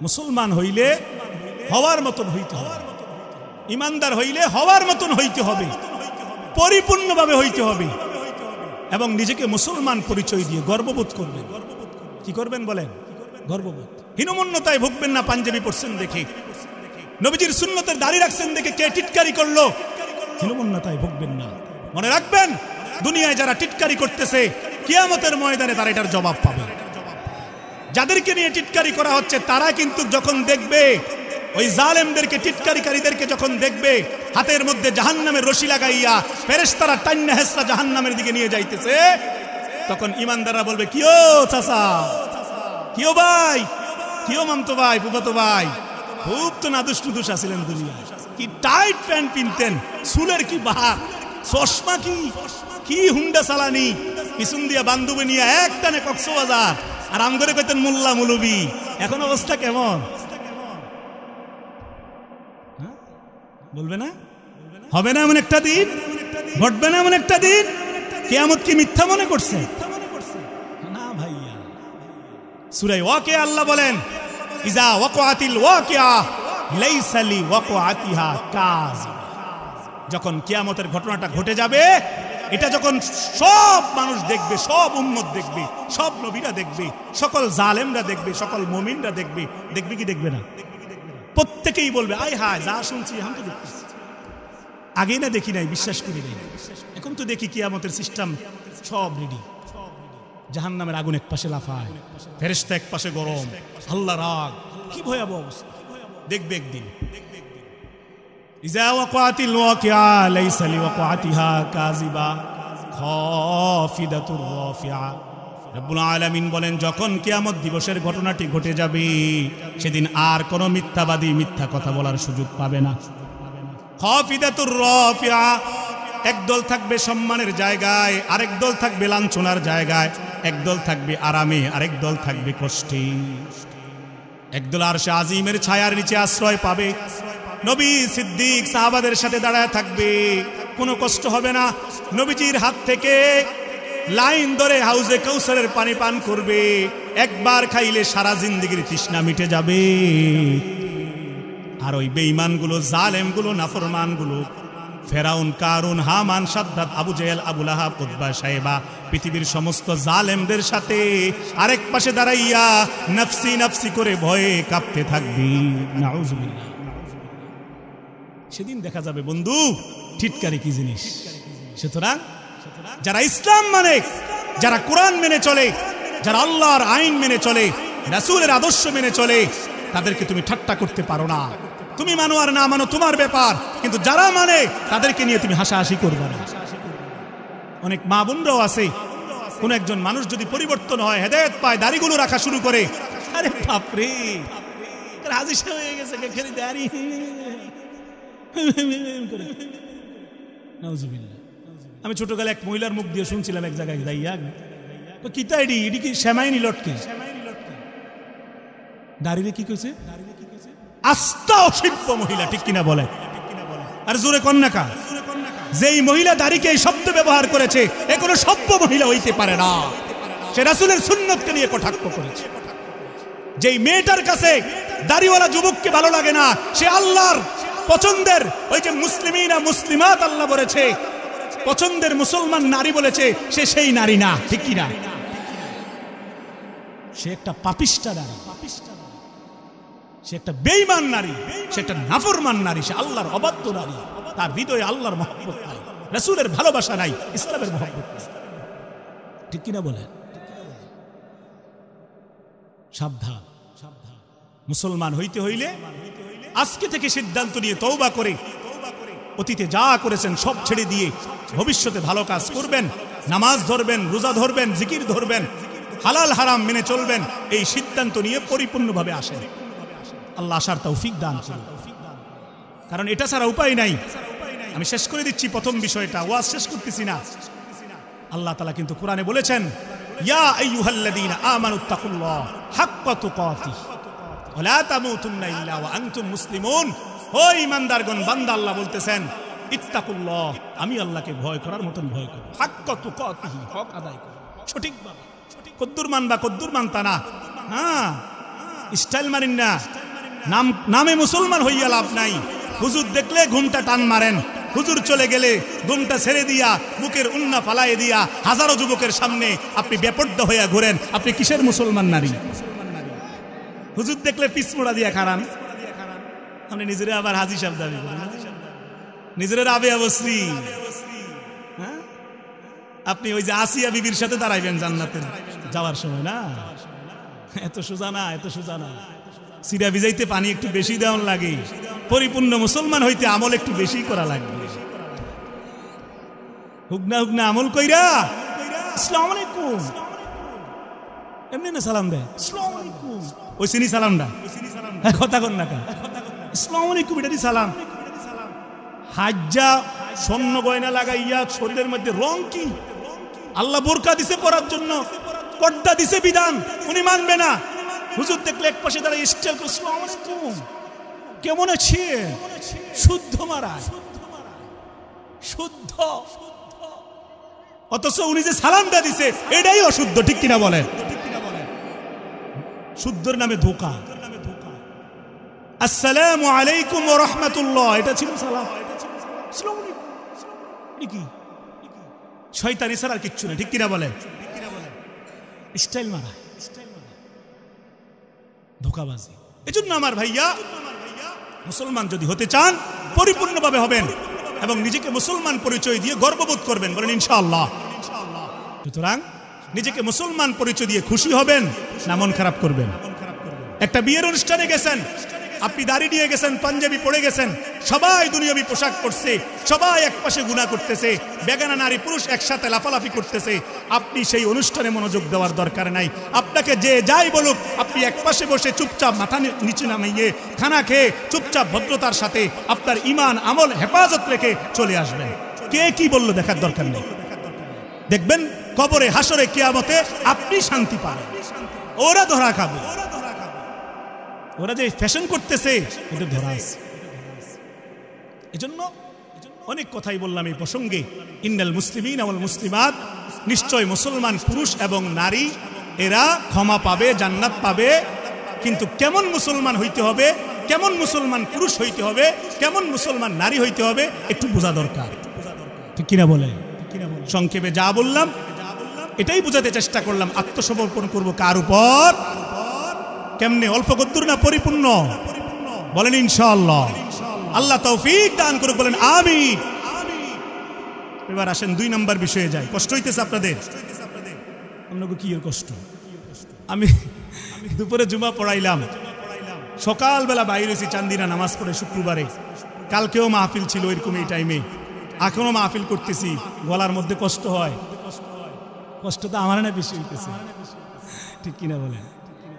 মুসলমান হইলে হওয়ার মতন হইতে হবে, ইমানদার হইলে হওয়ার মতন হইতে হবে, পরিপূর্ণভাবে হইতে হবে, এবং নিজেকে মুসলমান পরিচয় দিয়ে গর্ববোধ করবেন। কি করবেন বলেন? গর্ববোধ। হীনমন্যতায় ভুগবেন না পাঞ্জাবি পরছেন দেখে, নবীজির সুন্নতের দাড়ি রাখছেন দেখে কে টিটকারি করলো, হীনমন্যতায় ভুগবেন না। মনে রাখবেন, দুনিয়ায় যারা টিটকারি করতেছে, কিয়ামতের ময়দানে তারা এটার জবাব পাবে। যাদেরকে নিয়ে টিটকারি করা হচ্ছে তারা কিন্তু যখন দেখবে, ওই জালেমদেরকে, টিটকারিকারীদেরকে যখন দেখবে হাতের মধ্যে জাহান্নামের রশি লাগাইয়া ফেরেশতারা টান্না হেসরা জাহান্নামের দিকে নিয়ে যাইতেছে, তখন ইমানদাররা বলবে, কিও চাচা, কিও ভাই, কিও মামতো ভাই, ফুফাতো ভাই, খুব তো নাদুস নুদুস আছিলেন দুনিয়ায়, কি টাইট প্যান্ট পিনতেন, চুলের কি বাহার, চশমা কি হুন্ডা চালানি, পিছন দিয়া বান্ধবী নিয়ে এক টানে কক্সবাজার, আর আমগরে কইতেন মোল্লা মুলবি। এখন অবস্থা কেমন? বলবে না? হবে না এমন একটা দিন? ঘটবে না এমন একটা দিন? কিয়ামত কি মিথ্যা মনে করছে? না ভাইয়া। সূরা ওয়াকিয়া আল্লাহ বলেন, ইজা ওয়াকাতিল ওয়াকিয়া লাইসা লি ওয়াকাতিহা কাযিবা। যখন কিয়ামতের ঘটনাটা ঘটে যাবে, এটা যখন সব মানুষ দেখবে, সব উম্মত দেখবে, সব নবীরা দেখবে, সকল জালেমরা দেখবে, সকল মুমিনরা দেখবে, দেখবে কি দেখবে না? প্রত্যেকেই বলবে, আয় হায়, যা শুনছি এখন তো দেখতেছি, আগে না দেখি নাই, বিশ্বাস করি নাই, এখন তো দেখি কিয়ামতের সিস্টেম সব রেডি। জাহান্নামের আগুন এক পাশে লাফায়, ফেরেশতা এক পাশে গরম, আল্লাহ রাগ, কি ভয়াবহ অবস্থা দেখবে একদিন। ইজা ওয়াকাতিল ওয়াকিয়া লাইসা লিওয়াকাতিহা কাযিবা খাফিদাতুর রাফিআ। রব্বুল আলামিন বলেন, যখন কিয়ামত দিবসের ঘটনাটি ঘটে যাবে, সেদিন আর কোনো মিথ্যাবাদী মিথ্যা কথা বলার সুযোগ পাবে না। খাফিদাতুর রাফিআ, একদল থাকবে সম্মানের জায়গায়, আরেক দল থাকবে লাঞ্ছনার জায়গায়, একদল থাকবে আরামে, আরেক দল থাকবে কষ্টে। একদল আরশে আজিমের ছায়ার নিচে আশ্রয় পাবে, নবী সিদ্দিক সাহাবাদের সাথে দাঁড়ায় থাকবে, কোনো কষ্ট হবে না। নবীজির হাত থেকে লাইন ধরে হাউজে কাউসারের পানি পান করবে, একবার খাইলে সারা জিন্দেগির তৃষ্ণা মিটে যাবে। আর ওই বেঈমানগুলো, জালেমগুলো, নাফরমানগুলো, ফেরাউন, কারুন, হামান, সাদ্দাত, আবু জেহেল, আবু লাহাব, উতবা, সাইবা, পৃথিবীর সমস্ত জালেমদের সাথে আরেক পাশে দাঁড়াইয়া নফসি নফসি করে ভয়ে কাঁপতে থাকবি। নাউজুবিল্লাহ। সেদিন দেখা যাবে বন্ধু টিটকারি কি জিনিস। সুতরাং যারা ইসলাম মানে, যারা কোরআন মেনে চলে, যারা আল্লাহর আইন মেনে চলে, রাসূলের আদর্শ মেনে চলে, তাদেরকে তুমি ঠাট্টা করতে পারো না। তুমি মানো আর না মানো তোমার ব্যাপার, কিন্তু যারা মানে তাদেরকে নিয়ে তুমি হাসাহাসি করবে না। অনেক মা বোনরাও আছে, কোন একজন মানুষ যদি পরিবর্তন হয়, হেদায়েত পায়, দাড়িগুলো রাখা শুরু করে, আরে বাপরে রাজি হয়ে গেছে, খেলি দাড়ি। আমি ছোটকালে এক মহিলার মুখ দিয়ে শুনছিলাম এক জায়গায় যাইয়া, কিতা এডি এডি কি শ্যামাইনি লটকে দাড়িরে কি কইছে, আস্থা অসভ্য মহিলা, ঠিক কিনা বলে? আর জোরে কন্যাকা, যেই মহিলা দাড়িকে এই শব্দ ব্যবহার করেছে এ কোনো সভ্য মহিলা হইতে পারে না। সে রাসূলের সুন্নতকে নিয়ে কটাক্ষ করেছে। যেই মেয়েটার কাছে দাড়িওয়ালা যুবককে ভালো লাগে না, সে আল্লাহর পছন্দের, ওই যে মুসলিমিনা মুসলিমাত আল্লাহ বলেছে, পছন্দের মুসলমান নারী বলেছে, সে সেই নারী না, ঠিক কিনা? সে একটা পাপিষ্টা নারী, সে একটা বেঈমান নারী, সে একটা নাফরমান নারী, সে আল্লাহর অবাধ্য নারী। তার হৃদয়ে আল্লাহর মহব্বত নাই, রাসূলের ভালোবাসা নাই, ইসলামের মহব্বত নাই, ঠিক কিনা বলেন? সাবধান, সাবধান। মুসলমান হইতে হইলে আজকে থেকে সিদ্ধান্ত নিয়ে তওবা করে, অতীতে যা করেছেন সব ছেড়ে দিয়ে ভবিষ্যতে ভালো কাজ করবেন, নামাজ ধরবেন, রোজা ধরবেন, জিকির ধরবেন, হালাল হারাম মেনে চলবেন, এই সিদ্ধান্ত নিয়ে পরিপূর্ণভাবে আসেন। আল্লাহ আসার তৌফিক দান করুন, কারণ এটা ছাড়া উপায় নাই। আমি শেষ করে দিচ্ছি প্রথম বিষয়টা, ওয়াজ শেষ করতেছি না। আল্লাহ তাআলা কিন্তু কোরআনে বলেছেন, ইয়া আইয়ুহাল্লাযীনা আমানুত্তাকুল্লাহ হাক্কা তুকাতিহ ওয়া লা তামুতুন্না ইল্লা ওয়া আনতুম মুসলিমুন। ও ঈমানদারগণ, বান্দা আল্লাহ বলতেছেন, ইত্তাকুল্লাহ, আমি আল্লাহকে ভয় করার মতন ভয় করো, হাক্কা তুকাতিহি, হক আদায় করো সঠিকভাবে। কদ্দুর মানবা কদ্দুর মানতা না, হ্যাঁ স্টাইল মারিন না। নামে মুসলমান হইয়া লাভ নাই। হুজুর দেখলে ঘুমটা টান মারেন, হুজুর চলে গেলে ঘুমটা ছেড়ে দিয়া বুকের উন্না ফালাই দিয়া হাজারো যুবকের সামনে আপনি বেপর্দা হইয়া ঘুরেন, আপনি কিসের মুসলমান নারী? হুজুর দেখলে পিছমোড়া দিয়া খারান, আপনি নিজেরা আবার হাজি সাহেব দাবি করেন, নিজেরা রাবে অবশ্রী। আপনি ওই যে আসিয়া বিবির সাথে দাঁড়াইবেন জান্নাতের যাওয়ার সময়, না এত সোজা না, এত সোজা না। সিরা ভিজাইতে পানি একটু বেশি দেওয়া লাগে, পরিপূর্ণ মুসলমান হইতে আমল একটু বেশি করা লাগবে। হুকনা হুকনা আমল কইরা আসসালামু আলাইকুম এমনি না সালাম দেয়, আসসালামু আলাইকুম ওই সিনি সালামটা, কথা কন না, আসসালামু আলাইকুম এটাই সালাম। হাজ্জা স্বর্ণ গয়না লাগাইয়া শরীরের মধ্যে রং কি? আল্লাহ বোরকা দিছে পরার জন্য, পর্দা দিছে বিধান, উনি মানবে না। হুজুর দেখলে এক পাশে দাঁড়ায় স্টাইল করে আসসালামু আলাইকুম কেমন আছে, শুদ্ধ মারা, শুদ্ধ, অথচ উনি যে সালামটা দিছে এটাই অশুদ্ধ, ঠিক কিনা বলেন? শুদ্ধর নামে ধোঁকা। আসসালামু আলাইকুম ওয়া রাহমাতুল্লাহ, এটা ছিল সালাম। আসসালামু আলাইকুম কি শয়তানি ছাড়া আর কিচ্ছু না, ঠিক কিনা বলেন? স্টাইল মারা, ধোঁকাবাজি। এজন্য আমার ভাইয়া, মুসলমান যদি হতে চান পরিপূর্ণভাবে হবেন এবং নিজেকে মুসলমান পরিচয় দিয়ে গর্ববোধ করবেন, বলেন ইনশাআল্লাহ। সুতরাং নিজেকে মুসলমান পরিচয় দিয়ে খুশি হবেন না মন খারাপ করবেন? একটা বিয়ের অনুষ্ঠানে গেছেন, আপনি দাড়ি নিয়ে গেছেন, পাঞ্জাবি পরে গেছেন, সবাই দুনিয়াবি পোশাক পরছে, সবাই একপাশে গুনাহ করতেছে, বেগানা নারী পুরুষ একসাথে লাফালাফি করতেছে। আপনি সেই অনুষ্ঠানে মনোযোগ দেওয়ার দরকার নাই। আপনাকে যে যাই বলুক, আপনি একপাশে বসে চুপচাপ মাথা নিচে নামিয়ে খানা খেয়ে চুপচাপ ভদ্রতার সাথে আপনার ঈমান আমল হেফাজত রেখে চলে আসবেন। কে কি বলল দেখার দরকার নেই। দেখবেন কবরে, হাসরে, কিয়ামতে আপনি শান্তি পাবেন, ওরা ধরা খাবে। ওরা যে ফ্যাশন করতেছে এটা ধরা আছে। এজন্য অনেক কথাই বললাম এই প্রসঙ্গে। ইন্নাল মুসলিমিনা ওয়াল মুসলিমাত, নিশ্চয় মুসলমান পুরুষ এবং নারী এরা ক্ষমা পাবে, জান্নাত পাবে। কিন্তু কেমন মুসলমান হইতে হবে, কেমন মুসলমান পুরুষ হইতে হবে, কেমন মুসলমান নারী হইতে হবে একটু বোঝা দরকার, ঠিক কিনা বলে? সংক্ষেপে যা বললাম এটাই বোঝাতে চেষ্টা করলাম। আত্মসমর্পণ করব কার উপর, কেমনে, অল্প কদ্দুর না পরিপূর্ণ? বলেন ইনশাআল্লাহ। আল্লাহ তৌফিক দান করুক, বলেন আমিন। এবার আসেন 2 নম্বর বিষয়ে যাই। কষ্ট হইতেছে আপনাদের? আপনাকে কি এর কষ্ট? আমি দুপুরে জুমা পড়াইলাম, সকালবেলা বাইরে হয়েছি চান্দিনা নামাজ পড়ে শুক্রবারে। কালকেও মাহফিল ছিল এরকম এই টাইমে, এখনো মাহফিল করতেছি, গলার মধ্যে কষ্ট হয়। কষ্ট তো আমার না বেশি হইতেছে, ঠিক কিনা বলেন?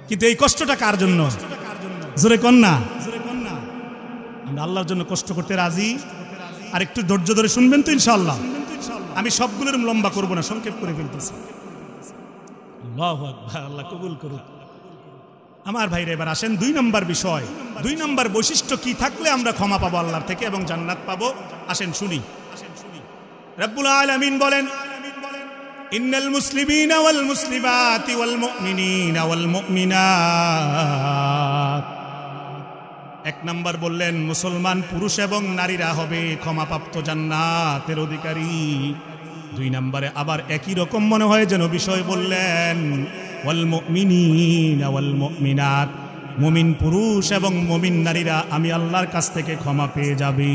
কিন্তু এই কষ্টটা কার জন্য? জোরে কন না। আমরা আল্লাহর জন্য কষ্ট করতে রাজি। আর একটু ধৈর্য ধরে শুনবেন তো ইনশাআল্লাহ। আমি সবগুলোর লম্বা করব না, সংক্ষেপ করে ফেলতেছি। আল্লাহু আকবার, আল্লাহ কবুল করুন। আমার ভাইরা এবার আসেন 2 নম্বর বিষয়। 2 নম্বর বৈশিষ্ট্য কি থাকলে আমরা ক্ষমা পাবো আল্লাহর থেকে এবং জান্নাত পাবো? আসেন শুনি। রব্বুল আলামিন বলেন, ইন্নাল মুসলিমিনা ওয়াল মুসলিমাতি ওয়াল মুমিনিনা ওয়াল মুমিনাত। 1 নম্বর বললেন মুসলমান পুরুষ এবং নারীরা হবে ক্ষমাপ্রাপ্ত জান্নাতের অধিকারী। 2 নম্বরে আবার একই রকম মনে হয় যেন বিষয় বললেন, ওয়াল মুমিনিনা ওয়াল মুমিনাত, মুমিন পুরুষ এবং মুমিন নারীরা আমি আল্লাহর কাছ থেকে ক্ষমা পেয়ে যাবে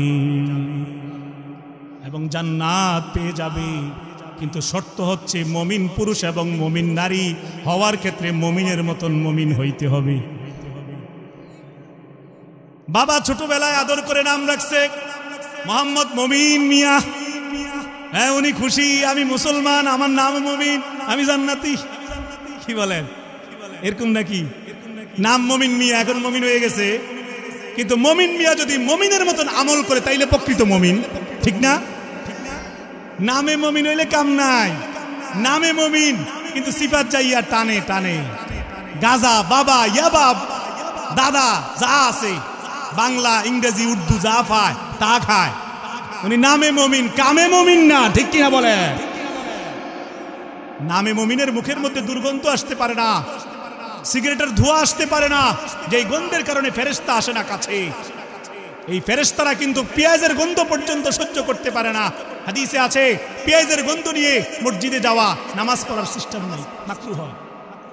এবং জান্নাত পেয়ে যাবে। কিন্তু শর্ত হচ্ছে মুমিন পুরুষ এবং মুমিন নারী হওয়ার ক্ষেত্রে মুমিনের মতন মুমিন হইতে হবে। বাবা ছোটবেলায় আদর করে নাম রাখছে মোহাম্মদ মমিন মিয়া। হ্যাঁ, উনি খুশি, আমি মুসলমান, আমার নাম মমিন, আমি জান্নাতি। কি বলেন, এরকম নাকি? নাম মমিন মিয়া, এখন মমিন হয়ে গেছে। কিন্তু মমিন মিয়া যদি মমিনের মতন আমল করে তাইলে প্রকৃত মমিন, ঠিক না? নামে মমিন হইলে কাম নাই, নামে মমিন কিন্তু সিফাত যাইয়া টানে টানে। গাজা, বাবা, ইয়াবাব, দাদা যা আছে, বাংলা, ইংরেজি, উর্দু যা পায় তা খায়। উনি নামে মমিন, কামে মমিন না, ঠিক কিনা বলে? নামে মমিনের মুখের মধ্যে দুর্গন্ধ আসতে পারে না, সিগারেটের ধোঁয়া আসতে পারে না, যেই গন্ধের কারণে ফেরেশতা আসে না কাছে। এই ফেরেশতারা কিন্তু পেঁয়াজের গন্ধ পর্যন্ত সহ্য করতে পারে না। হাদিসে আছে পেঁয়াজের গন্ধ নিয়ে মসজিদে যাওয়া, নামাজ পড়ার সিস্টেম নাই, মাকরুহ হয়।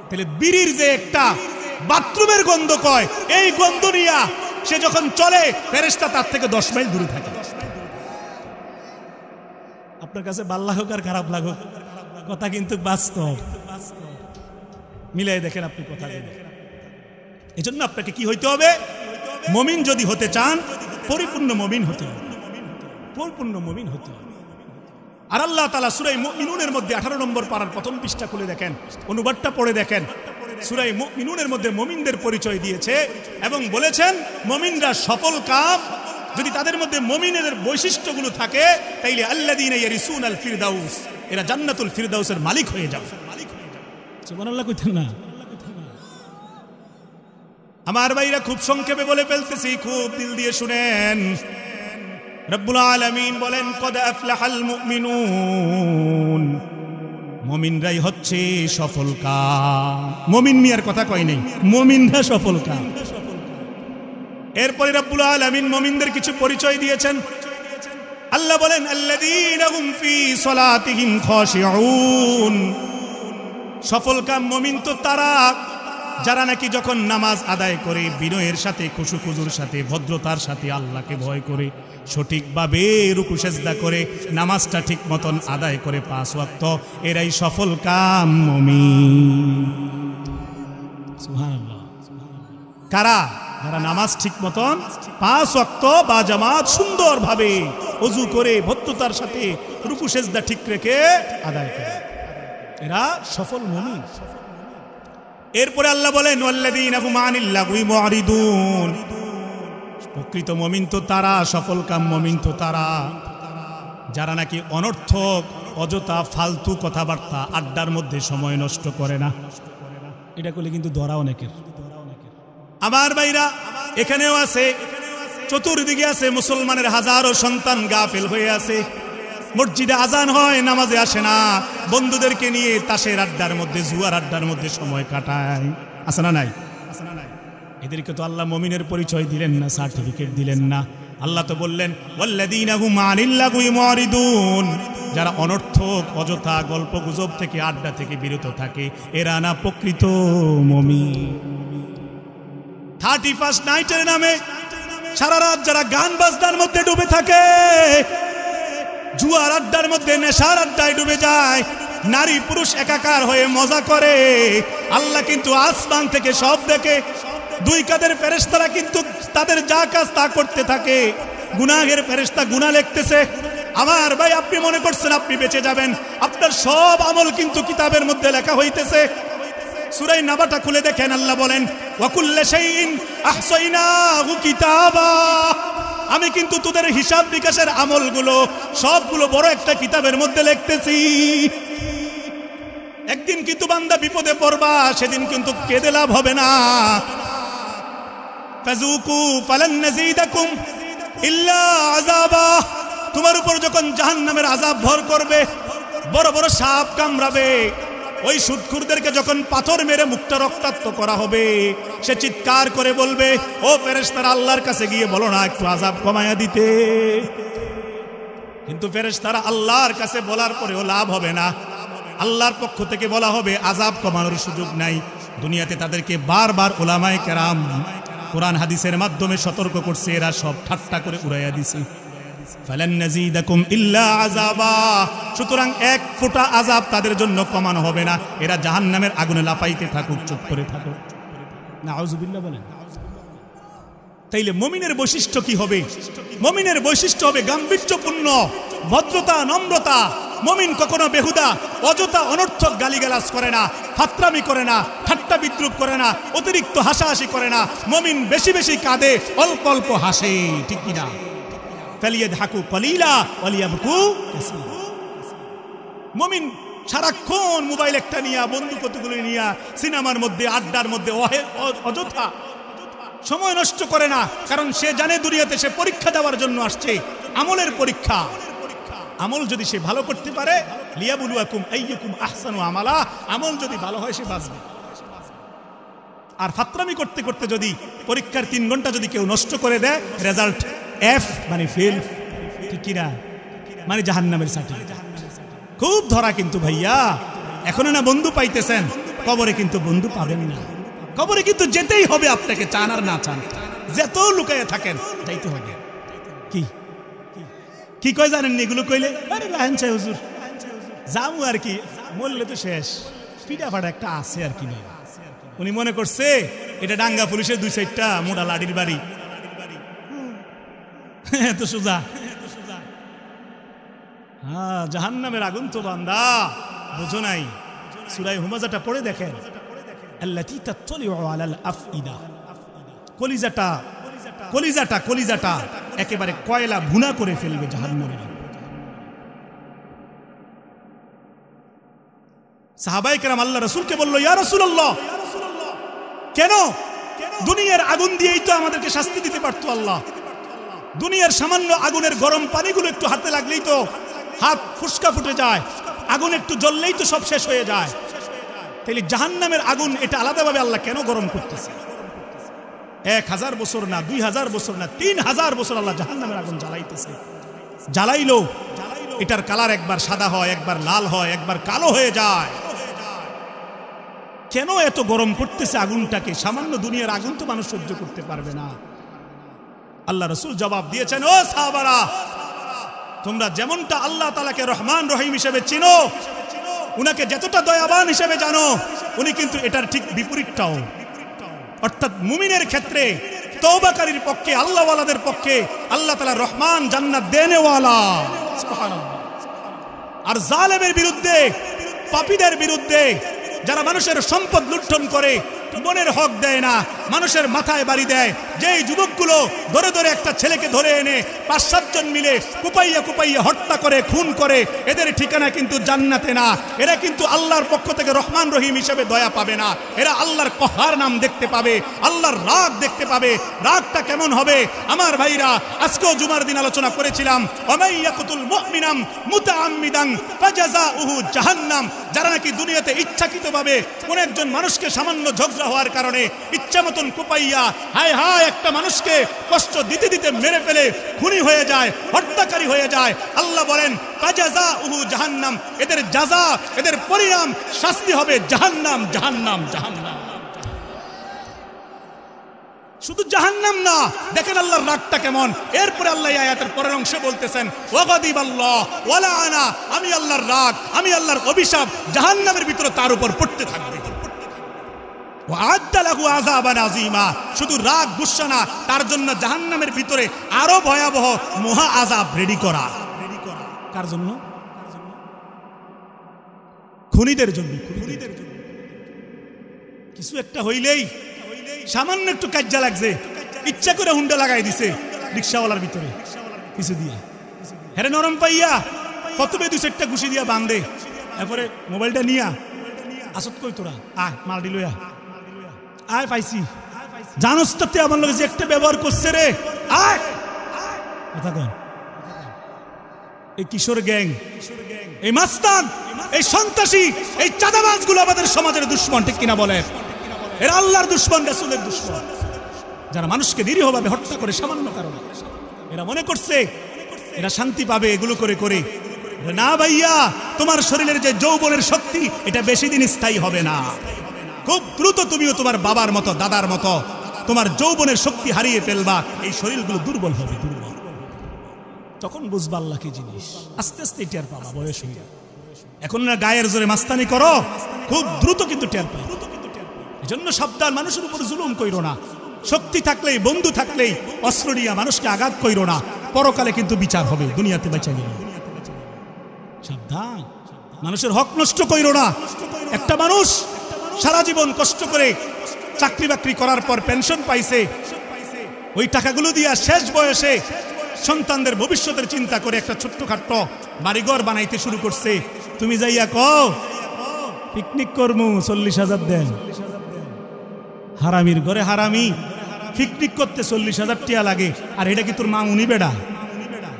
তাহলে বিড়ির যে একটা বাথরুমের গন্ধ কয়, এই গন্ধ নিয়ে সে যখন চলে ফেরেশতা তার থেকে 10 মাইল দূরে থাকে। আপনার কাছে ভাল লাগুক আর খারাপ লাগুক, কথা কিন্তু বাস্তব। মিলাই দেখেন আপনি কথাগুলো। এই জন্য আপনাকে কি হইতে হবে? মমিন যদি হতে চান পরিপূর্ণ মমিন হতে হবে, পরিপূর্ণ মমিন হতে হবে। আর আল্লাহ তাআলা সূরা মুমিনুনের মধ্যে 18 নম্বর পারার প্রথম পৃষ্ঠা খুলে দেখেন, অনুবাদটা পড়ে দেখেন। সূরা মুমিনুনের মধ্যে মুমিনদের পরিচয় দিয়েছে এবং বলেছেন মুমিনরা সফল কাম যদি তাদের মধ্যে মুমিনের বৈশিষ্ট্যগুলো থাকে তাইলে আল্লাযীনা ইয়ারিসুনাল ফিরদাউস, এরা জান্নাতুল ফিরদাউসের মালিক হয়ে যাবে। সুবহানাল্লাহ কইতেন না? আমার ভাইরা খুব সংক্ষেপে বলে ফেলতেছি, খুব দিল দিয়ে শুনেন। রব্বুল আলামিন বলেন, কদ আফলাহাল মুমিনুন, মুমিনরাই হচ্ছে সফল কাম। মুমিন মিয়ার কথা কই নাই, মুমিনরা সফল কাম। এরপরে রব্বুল আলামিন মুমিনদের কিছু পরিচয় দিয়েছেন। আল্লাহ বলেন, আল্লাযীনা হুম ফি সালাতিহিম খাশিউন, সফল কাম মুমিন তো তারা যারা নাকি যখন নামাজ আদায় করে বিনয়ের সাথে, খুশুখুজুর সাথে, ভদ্রতার সাথে আল্লাহকে ভয় করে সঠিকভাবে রুকু সেজদা করে নামাজটা ঠিক মতন আদায় করে 5 ওয়াক্ত, এরাই সফল কাম মুমিন। সুবহানাল্লাহ। কারা? যারা নামাজ ঠিক মতন 5 ওয়াক্ত বা জামাত সুন্দরভাবে ওযু করে ভদ্রতার সাথে রুকু সেজদা ঠিক রেখে আদায় করে, এরা সফল মুমিন। এরপরে আল্লাহ বলেন, ওয়াল্লাযীনা হুম আনিল লাগwi মুরিদুন, প্রকৃত মুমিন তো তারা, সফল কাম মুমিন তো তারা যারা নাকি অনর্থক অযথা ফালতু কথাবার্তা আড্ডার মধ্যে সময় নষ্ট করে না। এটা করলে কিন্তু ধরা অনেকের। আমার ভাইরা এখানেও আছে, চতুর্দিকে আছে মুসলমানের হাজারো সন্তান গাফেল হয়ে আছে। মসজিদে আজান হয়, নামাজে আসে না, বন্ধুদেরকে নিয়ে তাসের আড্ডার মধ্যে, জুয়ার আড্ডার মধ্যে সময় কাটায়। আছে না নাই? এদেরকে তো আল্লাহ মুমিনের পরিচয় দিলেন না, সার্টিফিকেট দিলেন না। আল্লাহ তো বললেন, ওয়াল্লাযীনা হুম আনিল লাগwi মুরিদুন, যারা অনর্থক অযথা গল্প গুজব থেকে, আড্ডা থেকে বিরত থাকে, এরা না প্রকৃত মুমিন। 31st নাইটের নামে সারা রাত যারা গান বাজনার মধ্যে ডুবে থাকে, জুয়ার আড্ডার মধ্যে, নেশার আড্ডায় ডুবে যায়, নারী পুরুষ একাকার হয়ে মজা করে। আল্লাহ কিন্তু আসমান থেকে সব দেখে। দুই কাঁধের ফেরেশতারা কিন্তু তাদের যা কাজ তা করতে থাকে। গুনাহের ফেরেশতা গুনাহ লিখতেছে। আমার ভাই, আপনি মনে করছেন আপনি বেঁচে যাবেন? আপনার সব আমল কিন্তু কিতাবের মধ্যে লেখা হইতেছে। সূরা নাবাটা খুলে দেখেন, আল্লাহ বলেন ওয়াকুল্লা শাইইন আহসাইনাহু কিতাবা। আমি কিন্তু তোদের হিসাব নিকাশের আমলগুলো সবগুলো বড় একটা কিতাবের মধ্যে লিখতেছি। একদিন কিন্তু বান্দা বিপদে পড়বা, সেদিন কিন্তু কেঁদে লাভ হবে না। ফাযুকু ফালান নাযীদাকুম ইল্লা আযাবা। তোমার উপর যখন জাহান্নামের আযাব ভর করবে, বড় বড় সাপ কামড়াবে, ওই সুদখুরদেরকে যখন পাথর মেরে মুখটা রক্তাক্ত করা হবে, সে চিৎকার করে বলবে, ও ফেরেশতারা, আল্লাহর কাছে গিয়ে বলো না একটু আযাব কমায়া দিতে। কিন্তু ফেরেশতারা আল্লাহর কাছে বলার পরেও লাভ হবে না। আল্লাহর পক্ষ থেকে বলা হবে আযাব কমানোর সুযোগ নাই। দুনিয়াতে তাদেরকে বারবার উলামায়ে কেরাম কোরআন হাদিসের মাধ্যমে সতর্ক করছে, এরা সব ঠাট্টা করে উড়াইয়া দিছে। ফালান নাযীদাকুম ইল্লা আযাবা। সুতরাং এক ফোঁটা আযাব তাদের জন্য কমানো হবে না। এরা জাহান্নামের আগুনে লাফাইতে থাকুক, চুপ করে থাকুক। নাউযুবিল্লাহ বলেন। তাইলে মুমিনের বৈশিষ্ট্য কি হবে? মুমিনের বৈশিষ্ট্য হবে গাম্ভীর্যপূর্ণ, ভদ্রতা, নম্রতা। মুমিন কখনো বেহুদা অযথা অনর্থক গালিগালাজ করে না, ফাত্রামি করে না, ঠাট্টা বিদ্রুপ করে না, অতিরিক্ত হাসাহাসি করে না। মুমিন বেশি বেশি কাঁদে, অল্প অল্প হাসে, ঠিক কিনা? ফালিয়াদহাকু কলিলা ওয়ালিয়াবকু কাসীরা। মুমিন সারাক্ষণ মোবাইল একটা নিয়া, বন্দুক কতগুলো নিয়া সিনেমার মধ্যে, আড্ডার মধ্যে অযথা সময় নষ্ট করে না। কারণ সে জানে দুনিয়াতে সে পরীক্ষা দেওয়ার জন্য আসছে, আমলের পরীক্ষা। আমল যদি সে ভালো করতে পারে, লিয়াবলুয়াকুম আইয়ুকুম আহসানু আমালা, আমল যদি ভালো হয় সে বাঁচবে। আর ফাত্রামি করতে করতে যদি পরীক্ষার 3 ঘন্টা যদি কেউ নষ্ট করে দেয়, রেজাল্ট এফ মানে ফেল, ঠিক কিনা? মানে জাহান্নামের সার্টিফিকেট। খুব ধরা কিন্তু ভাইয়া। এখন না বন্ধু পাইতেছেন, কবরে কিন্তু বন্ধু পাবেন না। কবরে কিন্তু যেতেই হবে আপনাকে, চান আর না চান। যত লুকাইয়া থাকেন যাইতে হবে। কি কি কয় জানেন? এগুলো কইলে আরে রাহেন চাই হুজুর, যাবো আর কি, মরলে তো শেষ, পিঠা ফাটা একটা আছে আর কি। উনি মনে করছে এটা ডাঙ্গা পুলিশের 2 সাইডটা মোটা লাঠির বাড়ি, এত সোজা। হ্যাঁ, জাহান্নামের আগুন তো বান্দা বুঝো নাই। সূরা হুমাজাটা পড়ে দেখেন, আল্লাতী তাত্তালিউ আলাল আফইদা। কলিজাটা কলিজাটা কলিজাটা একেবারে কয়লা ভুনা করে ফেলবে জাহান্নামের। সাহাবায়ে কেরাম আল্লাহ রাসূলকে বলল, ইয়া রাসূলুল্লাহ, কেন দুনিয়ার আগুন দিয়েই তো আমাদেরকে শাস্তি দিতে পারতো আল্লাহ। দুনিয়ার সামান্য আগুনের গরম পানিগুলো একটু হাতে লাগলেই তো হাত ফুসকা ফুটে যায়, আগুন একটু জ্বললেই তো সব শেষ হয়ে যায়। তাইলে জাহান্নামের আগুন এটা আলাদাভাবে আল্লাহ কেন গরম করতেছে? 1000 বছর না, 2000 বছর না, 3000 বছর আল্লাহ জাহান্নামের আগুন জ্বালাইতেছে। জ্বালাইলো এটার কালার একবার সাদা হয়, একবার লাল হয়, একবার কালো হয়ে যায়। কেন এত গরম করতেছে আগুনটাকে? সামান্য দুনিয়ার আগুন তো মানুষ সহ্য করতে পারবে না। আল্লাহ রাসূল জবাব দিয়েছেন, ও সাহাবারা, তোমরা যেমনটা আল্লাহ তাআলাকে রহমান রহিম হিসেবে চিনো, উনাকে যতটা দয়াবান হিসেবে জানো, উনি কিন্তু এটার ঠিক বিপরীতটাও। অর্থাৎ মুমিনের ক্ষেত্রে, তওবাকারীর পক্ষে, আল্লাহওয়ালাদের পক্ষে আল্লাহ তাআলা রহমান, জান্নাত দেনেওয়ালা, সুবহানাল্লাহ। আর জালেমের বিরুদ্ধে, পাপীদের বিরুদ্ধে, যারা মানুষের সম্পদ লুণ্ঠন করে, মনের হক দেয় না, মানুষের মাথায় বাড়ি দেয়, যেই যুবকগুলো ধরে ধরে একটা ছেলেকে ধরে এনে 5-7 জন মিলে কুপাইয়া কুপাইয়া হত্যা করে, খুন করে, এদের ঠিকানা কিন্তু জান্নাতে না। এরা কিন্তু আল্লাহর পক্ষ থেকে রহমান রহিম হিসেবে দয়া পাবে না। এরা আল্লাহর কহার নাম দেখতে পাবে, আল্লাহর রাগ দেখতে পাবে। রাগটা কেমন হবে আমার ভাইরা? আজকেও জুমার দিন আলোচনা করেছিলাম, ওয়ামাইয়াকুতুল মুমিনাম মুতাআম্মিদান ফাজাযাউহু জাহান্নাম। যারা নাকি দুনিয়াতে ইচ্ছাকৃতভাবে কোন একজন মানুষকে সামান্য ঝগড়া হওয়ার কারণে ইচ্ছা মতন কুপাইয়া, হায় হায়, একটা মানুষকে কষ্ট দিতে দিতে মেরে ফেলে খুনি হয়ে যায়, হত্যাকারী হয়ে যায়, আল্লাহ বলেন ফাজাযাউহু জাহান্নাম। এদের জাযা, এদের পরিণাম, শাস্তি হবে জাহান্নাম, জাহান্নাম, জাহান্নাম। শুধু জাহান্নাম না, দেখেন আল্লাহর রাগটা কেমন। এরপরে আল্লাহ এই আয়াতের পরের অংশে বলতেছেন ওয়াগাদিবাল্লাহ ওয়ালা আনা, আমি আল্লাহর রাগ, আমি আল্লাহর অভিশাপ জাহান্নামের ভিতরে তার উপর পড়তে থাকবে। ওয়া'আদ্দা লাহু আযাবান আযীমা, শুধু রাগ গুসা না, তার জন্য জাহান্নামের ভিতরে আরো ভয়াবহ মহা আযাব রেডি করা। কার জন্য? খুনিদের জন্য। খুনিদের জন্য কিছু একটা হইলেই, সামান্য একটু কাজ্জা লাগছে, ইচ্ছা করে হুন্ডা লাগাই দিছে রিকশাওয়ালার ভিতরে কিছু দিয়া, হেরে নরম পাইয়া কতবে দুই চারটা ঘুষি দিয়া বান্ধে, এরপরে মোবাইলটা নিয়া আসত কই তোরা আয় মাল দিল আয় পাইছি, জানোস তো আমার লোক যে একটা ব্যবহার করছে রে, আয় কথা কন। এই কিশোর গ্যাং, এই মাস্তান, এই সন্ত্রাসী, এই চাঁদাবাজগুলো আমাদের সমাজের দুশ্মন, ঠিক কিনা বলে? এরা আল্লাহর দুশ্মন, রাসূলের দুশ্মন, যারা মানুষকে নিরীহভাবে হত্যা করে সামান্য কারণে। এরা মনে করছে এরা শান্তি পাবে এগুলো করে করে। না ভাইয়া, তোমার শরীরের যে যৌবনের শক্তি, এটা বেশি দিন স্থায়ী হবে না। খুব দ্রুত তুমিও তোমার বাবার মতো, দাদার মতো তোমার যৌবনের শক্তি হারিয়ে ফেলবা। এই শরীরগুলো দুর্বল হবে, দুর্বল। তখন বুঝবা আল্লাহ কি জিনিস। আস্তে আস্তে টের পাবা বয়স হইয়া। এখন না গায়ের জোরে মাস্তানি করো, খুব দ্রুত কিন্তু টের পাই। এজন্য সাবধান, মানুষের উপর জুলুম কইরো না। শক্তি থাকলেই, বন্ধু থাকলেই অস্ত্র নিয়ে মানুষকে আঘাত কইরো না। পরকালে কিন্তু বিচার হবে, দুনিয়াতে বেঁচে গেলে। সাবধান, মানুষের হক নষ্ট কইরো না। একটা মানুষ সারা জীবন কষ্ট করে চাকরি বাকরি করার পর পেনশন পাইছে, ওই টাকাগুলো দিয়া শেষ বয়সে সন্তানদের ভবিষ্যতের চিন্তা করে একটা ছোট্টখাট্ট বাড়িঘর বানাইতে শুরু করছে। তুমি যাইয়া কও পিকনিক করমু, 40,000 দেন। হারামির ঘরে হারামি, পিকনিক করতে 40,000 টাকা লাগে। আর এটা কি তোর মা উনি বেড়া?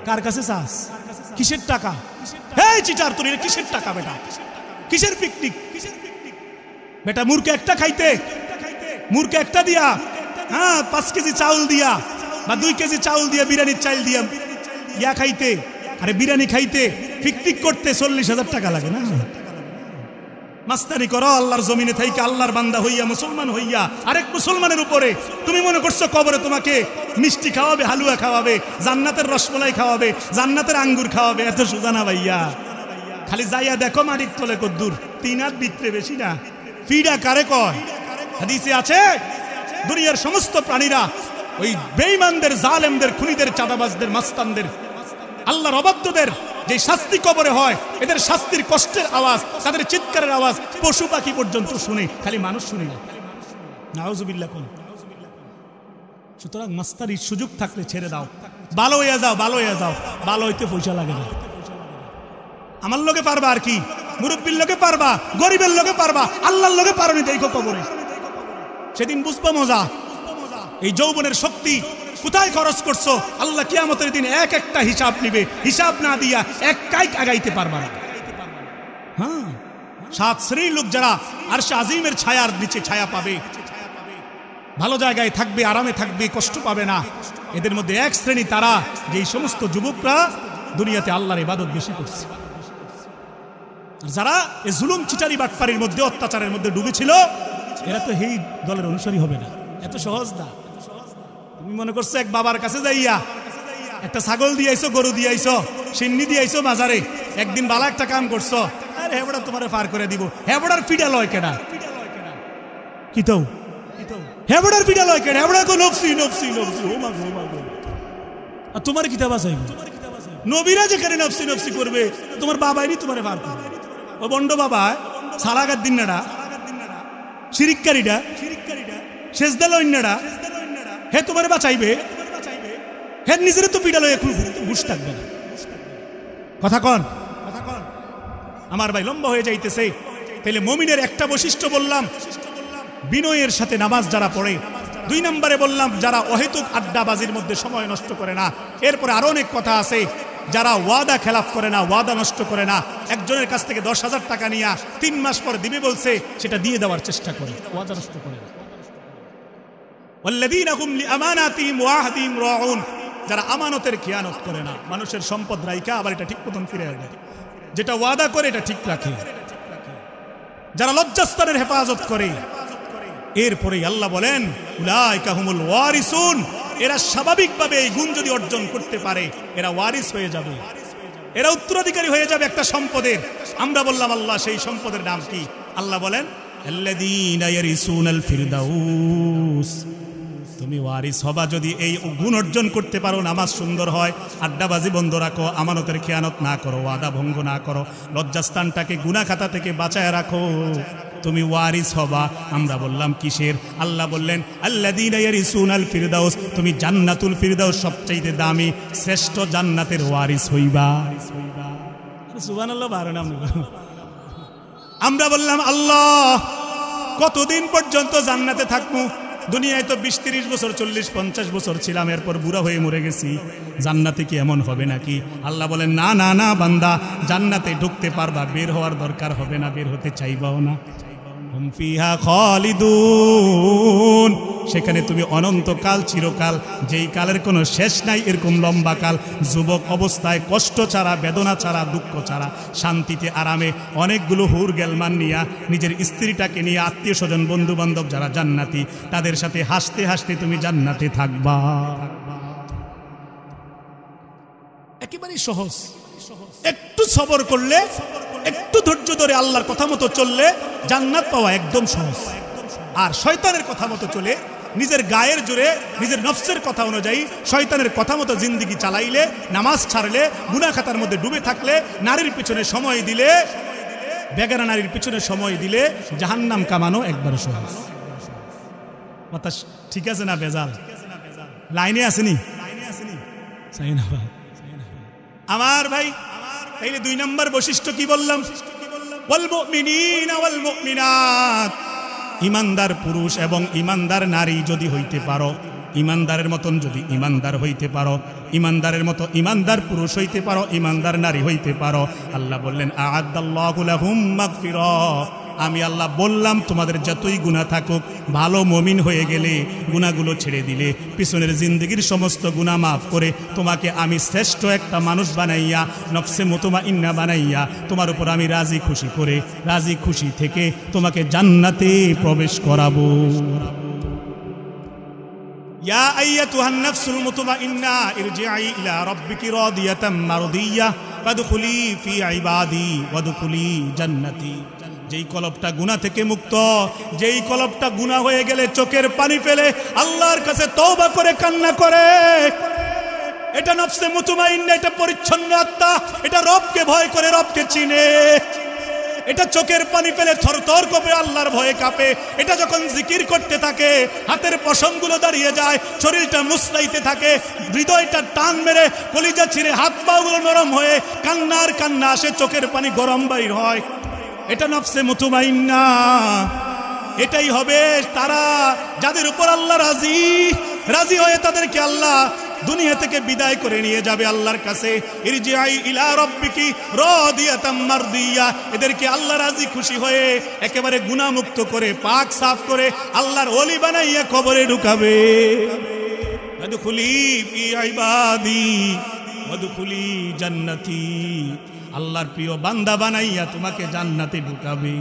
কার কাছে চাস? কিসের টাকা? এই চিটার, তোর এটা কিসের টাকা বেটা? কিসের পিকনিক বেটা? মুরকে একটা খাইতে, মুরকে একটা দিয়া, হ্যাঁ 5 কেজি চাউল দিয়া বা 2 কেজি চাউল দিয়া, বিরিয়ানির চাল দিয়া ইয়া খাইতে, আরে বিরিয়ানি খাইতে, পিকনিক করতে 40,000 টাকা লাগে না? মাস্তানি করো আল্লাহর জমিনে থাইকে, আল্লাহর বান্দা হইয়া, মুসলমান হইয়া আরেক মুসলমানের উপরে তুমি মনে করছো কবরে তোমাকে মিষ্টি খাওয়াবে, হালুয়া খাওয়াবে, জান্নাতের রসমলাই খাওয়াবে, জান্নাতের আঙ্গুর খাওয়াবে। এত সোজা না ভাইয়া। খালি যাইয়া দেখো মাটির তলে কদ্দুর, 3 হাত ভিতরে, বেশি না। ফিডা কারে কয়? হাদিসে আছে দুনিয়ার সমস্ত প্রাণীরা ওই বেঈমানদের, জালেমদের, খুনিদের, চাঁদাবাজদের, মাস্তানদের, আল্লাহর অবাধ্যদের যে শাস্তি কবরে হয়, এদের শাস্তির কষ্টের আওয়াজ, তাদের চিৎকারের আওয়াজ পশু পাখি পর্যন্ত শুনে, খালি মানুষ শুনে না। নাউজুবিল্লাহ কোন। সুতরাং মাস্তারির সুযোগ থাকলে ছেড়ে দাও, ভালো হইয়া যাও, ভালো হইয়া যাও। ভালো হইতে পয়সা লাগে না। আমার লোকে পারবা আর কি, মুরব্বীর লোকে পারবা, গরিবের লোকে পারবা, আল্লাহর লোকে পারোনি দেখো কবরে। সেদিন বুঝবো মজা। এই যৌবনের শক্তি কোথায় খরচ করছো, আল্লাহ কিয়ামতের দিন এক একটা হিসাব নিবে। হিসাব না দিয়া এক কাইক আগাইতে পারবা না। হ্যাঁ, 7 শ্রেণীর লোক যারা আরশে আজিমের ছায়ার নিচে ছায়া পাবে, ভালো জায়গায় থাকবে, আরামে থাকবে, কষ্ট পাবে না। এদের মধ্যে এক শ্রেণী তারা, যেই সমস্ত যুবকরা দুনিয়াতে আল্লাহর ইবাদত বেশি করছে। আর যারা এই জুলুম, চিটারি, বাটপারির মধ্যে, অত্যাচারের মধ্যে ডুবেছিল, এরা তো এই দলের অনুসারী হবে না। এত সহজ না। তুমি মনে করছো এক বাবার কাছে যাইয়া একটা ছাগল দিয়াইছো, গরু দিয়াইছো, সিন্নি দিয়াইছো বাজারে, একদিন বালা একটা কাম করছো, আরে হেবড়া তোমারে পার করে দিব। হেবড়ার ফিডা লয় কেডা? কি তো হেবড়ার ফিডা লয় কেডা? হেবড়া কো নফসি নফসি নফসি, ও মা গো, মা গো। আর তোমার কিতাব আছে, নবীরা যেখানে নফসি নফসি করবে, তোমার বাবাইনি তোমারে পার করবে। ও বন্ড বাবা, সালাগার দিননাডা, শিরিককারীটা, সেজদা লইন্নাডা, হে তোমারে বাঁচাইবে, হে নিজের তো পিডা লয়ে ঘুষ থাকবে না। কথা কন, কথা কন। আমার ভাই লম্বা হয়ে যাইতেছে। তাহলে মুমিনের একটা বৈশিষ্ট্য বললাম, বিনয়ের সাথে নামাজ যারা পড়ে। 2 নম্বরে বললাম যারা অহেতুক আড্ডাবাজির মধ্যে সময় নষ্ট করে না। এরপরে আরো অনেক কথা আছে, যারা ওয়াদা খেলাফ করে না, ওয়াদা নষ্ট করে না। একজনের কাছ থেকে 10,000 টাকা নিয়ে 3 মাস পর দিবে বলছে, সেটা দিয়ে দেওয়ার চেষ্টা করে, ওয়াদা নষ্ট করে না। ওয়াল্লাযীনা হুম লিআমানাতিহিম ওয়া আহদিহিম রাউন, যারা আমানতের খেয়ানত করে না, মানুষের সম্পদ রাইখা আবার এটা ঠিক মতন ফিরে দেয়, যেটা ওয়াদা করে এটা ঠিক রাখে, যারা লজ্জাস্থানের হেফাজত করে। এরপরে আল্লাহ বলেন উলাইকা হুমুল ওয়ারিসুন, এরা স্বাভাবিকভাবে এই গুণ যদি অর্জন করতে পারে এরা ওয়ারিস হয়ে যাবে, এরা উত্তরাধিকারী হয়ে যাবে একটা সম্পদের। আমরা বললাম আল্লাহ সেই সম্পদের নাম কি? আল্লাহ বলেন আল্লাযীনা ইয়ারিসুনাল ফিরদাউস। তুমি ওয়ারিস হবা যদি এই গুণ অর্জন করতে পারো। নামাজ সুন্দর হয়, আড্ডাবাজি বন্ধ রাখো, আমানতের খেয়ানত না করো, ওয়াদা ভঙ্গ না করো, লজ্জাস্থানটাকে গুনাহ খাতা থেকে বাঁচায় রাখো, তুমি ওয়ারিস হবা। আমরা বললাম কিসের? আল্লাহ বললেন আল্লাযীনা ইয়ারিসুনাল ফিরদাউস, তুমি জান্নাতুল ফিরদাউস সবচেয়ে দামি শ্রেষ্ঠ জান্নাতের ওয়ারিস হইবা। সুবহানাল্লাহ। আমরা বললাম আল্লাহ কতদিন পর্যন্ত জান্নাতে থাকবো? দুনিয়ায় তো 20-30 বছর 40-50 বছর ছিলাম, এরপর বুড়া হয়ে মরে গেছি, জান্নাতে কি এমন হবে নাকি? আল্লাহ বলেন না না না বান্দা, জান্নাতে ঢুকতে পারবা, বের হওয়ার দরকার হবে না, বের হতে চাইবাও না। হুম ফিহা খালিদুন, সেখানে তুমি অনন্তকাল, চিরকাল, যেই কালের কোনো শেষ নাই, এরকম লম্বা কাল যুবক অবস্থায় কষ্ট ছাড়া, বেদনা ছাড়া, দুঃখ ছাড়া, শান্তিতে আরামে অনেকগুলো হুর গেলমান নিয়া, নিজের স্ত্রীটাকে নিয়ে, আত্মীয় স্বজন বন্ধু বান্ধব যারা জান্নাতি, তাদের সাথে হাসতে হাসতে তুমি জান্নাতে থাকবা। একেবারেই সহজ। একটু সবর করলে, একটু ধৈর্য ধরে আল্লাহর কথা মতো চললে জান্নাত পাওয়া একদম সহজ। আর শয়তানের কথা মতো চলে, নিজের গায়ের জোরে, নিজের নফসের কথা অনুযায়ী শয়তানের কথা মতো জিন্দেগি চালাইলে, নামাজ ছাড়লে, গুনাহ খাতার মধ্যে ডুবে থাকলে, নারীর পিছনে সময় দিলে, বেগানা নারীর পিছনে সময় দিলে জাহান্নাম কামানো একবারে সহজ। কথা ঠিক আছে না? বেজাল লাইনে আসেনি? আমার ভাই, তাইলে 2 নম্বর বৈশিষ্ট্য কি বললাম? ওয়াল মুমিনিনা ওয়াল মুমিনাত, ইমানদার পুরুষ এবং ইমানদার নারী যদি হইতে পারো, ইমানদারের মতন যদি ইমানদার হইতে পারো, ইমানদারের মতো ইমানদার পুরুষ হইতে পারো, ইমানদার নারী হইতে পারো, আল্লাহ বললেন আ'আদাল্লাহু লাহুম মাগফিরাহ, আমি আল্লাহ বললাম তোমাদের যতই গুনাহ থাকুক, ভালো মুমিন হয়ে গেলে, গুনাহগুলো ছেড়ে দিলে, পিছনের জিন্দেগির সমস্ত গুনাহ মাফ করে তোমাকে আমি শ্রেষ্ঠ একটা মানুষ বানাইয়া, নফসে মুতমাইন্না বানাইয়া, তোমার উপর আমি রাজি খুশি করে, রাজি খুশি থেকে তোমাকে জান্নাতে প্রবেশ করাবো। ইয়া আইয়াতুহান নাফসুল মুতমাইন্না ইরজিই ইলা রাব্বিকি রাদিয়াতাম মারদিয়া ফাদখুলি ফি ইবাদি ওয়াদখুলি জান্নাতি। যেই কলবটা গুনাহ থেকে মুক্ত, যেই কলবটা গুনাহ হয়ে গেলে চোখের পানি ফেলে আল্লাহর কাছে তওবা করে কান্না করে, এটা নফসে মুতমাইন্না, এটা পরিচ্ছন্ন আত্মা, এটা রবকে ভয় করে, রবকে চিনে, এটা চোখের পানি ফেলে থরথর করে আল্লাহর ভয়ে কাঁপে, এটা যখন জিকির করতে থাকে হাতের পশমগুলো দাঁড়িয়ে যায়, শরীরটা মুসলাইতে থাকে, হৃদয়টা টান মেরে কলিজা ছিঁড়ে হাত পাগুলো নরম হয়ে কান্নার কান্না আসে, চোখের পানি গরম বাইর হয়, এটা নফসে মুতমাইন্না। এটাই হবে তারা যাদের উপর আল্লাহ রাজি, রাজি হয়ে তাদেরকে আল্লাহ দুনিয়া থেকে বিদায় করে নিয়ে যাবে আল্লাহর কাছে। ইরজিই ইলা রাব্বিকি রাদিয়াতাম মারদিয়া, এদেরকে আল্লাহ রাজি খুশি হয়ে একেবারে গুনাহ মুক্ত করে, পাক সাফ করে আল্লাহর ওলি বানাইয়া কবরে ঢুকাবে। ওয়াদখুলি ফি ইবাদি ওয়াদখুলি জান্নাতি, আল্লাহর প্রিয় বান্দা বানাইয়া তোমাকে জান্নাতে ঢুকাবে।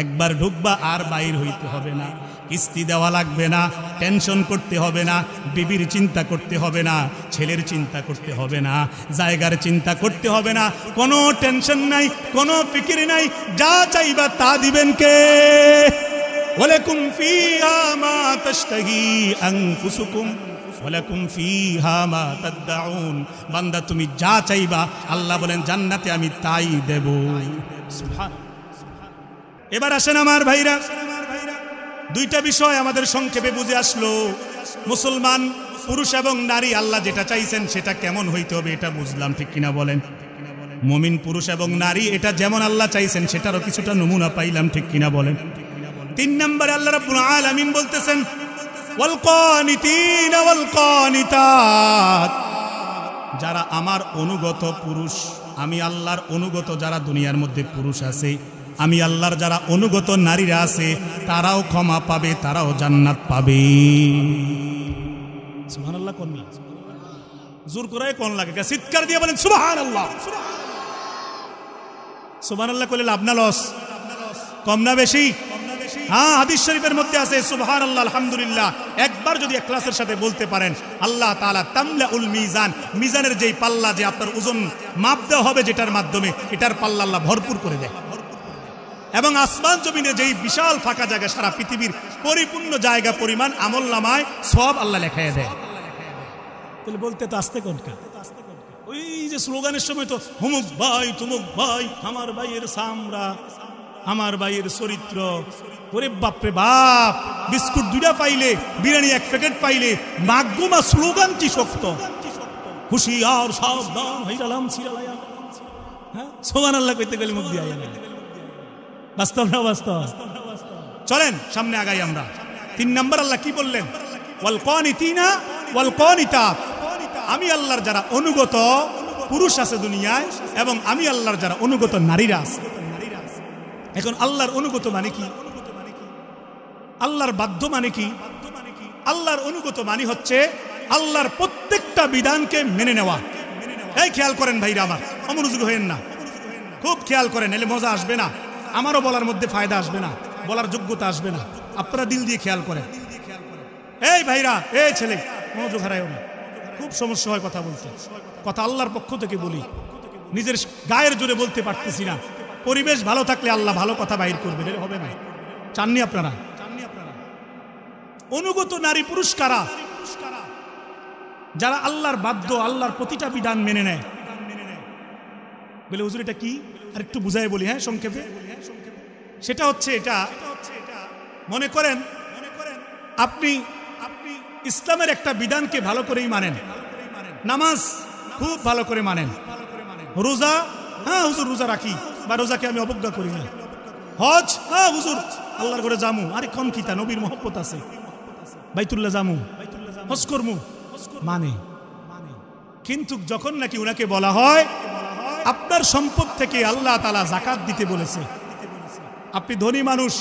একবার ঢুকবা আর বাইর হইতে হবে না, কিস্তি দেওয়া লাগবে না, টেনশন করতে হবে না, বিবির চিন্তা করতে হবে না, ছেলের চিন্তা করতে হবে না, জায়গার চিন্তা করতে হবে না, কোনো টেনশন নাই, কোনো ফিকির নাই, যা চাইবা তা দিবেন কে? ওয়ালাকুম ফিহা মা তাশতাহি আনফুসুকুম ওয়ালাকুম ফিহা মা তাদউন, বান্দা তুমি যা চাইবা আল্লাহ বলেন জান্নাতে আমি তাই দেব। সুবহানাল্লাহ। এবার আসেন আমার ভাইরা, 2টা বিষয় আমাদের সংক্ষেপে বুঝে আসলো। মুসলমান পুরুষ এবং নারী আল্লাহ যেটা চাইছেন সেটা কেমন হইতে হবে এটা বুঝলাম, ঠিক কিনা বলেন? মুমিন পুরুষ এবং নারী এটা যেমন আল্লাহ চাইছেন সেটারও কিছুটা নমুনা পাইলাম, ঠিক কিনা বলেন? 3 নম্বরে আল্লাহ রাব্বুল আলামিন বলতেছেন ওয়াল কানিতিনা ওয়াল কানিতাত, যারা আমার অনুগত পুরুষ, আমি আল্লাহর অনুগত যারা দুনিয়ার মধ্যে পুরুষ আছে, আমি আল্লাহর যারা অনুগত নারীরা আছে, তারাও ক্ষমা পাবে, তারাও জান্নাত পাবে। সুবহানাল্লাহ। কোন না জোর করে কোন লাগে, চিৎকার দিয়ে বলেন সুবহানাল্লাহ। সুবহানাল্লাহ করলে লাভ না লস? কম না বেশি? হ্যাঁ, হাদিস শরীফের মধ্যে আছে সুবহানাল্লাহ আলহামদুলিল্লাহ একবার যদি ইখলাসের সাথে বলতে পারেন, আল্লাহ তাআলা তামলাউল মিজান, মিজানের যেই পাল্লা, যে আপনার ওজন মাপ দেওয়া হবে যেটার মাধ্যমে, এটার পাল্লা আল্লাহ ভরপুর করে দেয়। এবং আসমান জমিনে যেই বিশাল ফাঁকা জায়গা, সারা পৃথিবীর পরিপূর্ণ জায়গা পরিমাণ আমলনামায় সব আল্লাহ লেখায় দেয়। তাহলে বলতে তো আসতে কোনটা, ওই যে স্লোগানের সময় তো হুমুক ভাই তুমুক ভাই, আমার ভাইয়ের সামরা, আমার ভাইয়ের চরিত্র, ওরে বাপরে বাপ, বিস্কুট 2টা পাইলে, বিরিয়ানি 1 প্যাকেট পাইলে, মাগগুমা স্লোগান কি শক্ত, হুশিয়ার সাবধান হইরালাম সিরালায়া, হ্যাঁ সুবহানাল্লাহ কইতে গেলে মুখ দিয়ে আয় না। বাস্তব না বাস্তব? চলেন সামনে আগাই আমরা। 3 নম্বর আল্লাহ কি বললেন? ওয়াল কানিতিনা ওয়াল কানিতাত, আমি আল্লাহর যারা অনুগত পুরুষ আছে দুনিয়ায়, এবং আমি আল্লাহর যারা অনুগত নারীরা আছে। এখন আল্লাহর অনুগত মানে কি? আল্লাহর বাধ্য মানে কি? আল্লাহর অনুগত মানে হচ্ছে আল্লাহর প্রত্যেকটা বিধানকে মেনে নেওয়া। এই খেয়াল করেন ভাইরা আমার, অমনোযোগ হয়েন না, খুব খেয়াল করেন, এলে মজা আসবে না, আমারও বলার মধ্যে ফায়দা আসবে না, বলার যোগ্যতা আসবে না। আপনারা দিল দিয়ে খেয়াল করেন। এই ভাইরা, এই ছেলে, মনোযোগ হারায়ও না, খুব সমস্যা হয় কথা বলতে। কথা আল্লাহর পক্ষ থেকে বলি, নিজের গায়ের জোরে বলতে পারতেছি না। পরিবেশ ভালো থাকলে আল্লাহ ভালো কথা বাইর করবেন, এর হবে না। চাননি আপনারা? অনুগত নারী পুরুষ কারা? যারা আল্লাহর বাধ্য, আল্লাহর প্রতিটা বিধান মেনে নেয়। বলে হুজুর এটা কি? আর একটু বুঝাই বলি, হ্যাঁ সংক্ষেপে। সেটা হচ্ছে এটা, মনে করেন আপনি ইসলামের একটা বিধানকে ভালো করেই মানেন, নামাজ খুব ভালো করে মানেন, রোজা, হ্যাঁ হুজুর রোজা রাখি, বা রোজাকে আমি অবজ্ঞা করি না, হজ, হ্যাঁ হুজুর আল্লাহর ঘরে জামু, আরে কম কিতা, নবীর মহব্বত আছে, বাইতুল্লাহ জামু, হজ করমু, মানে। কিন্তু যখন নাকি উনাকে বলা হয় আপনার সম্পদ থেকে আল্লাহ তাআলা যাকাত দিতে বলেছে, আপনি ধনী মানুষ,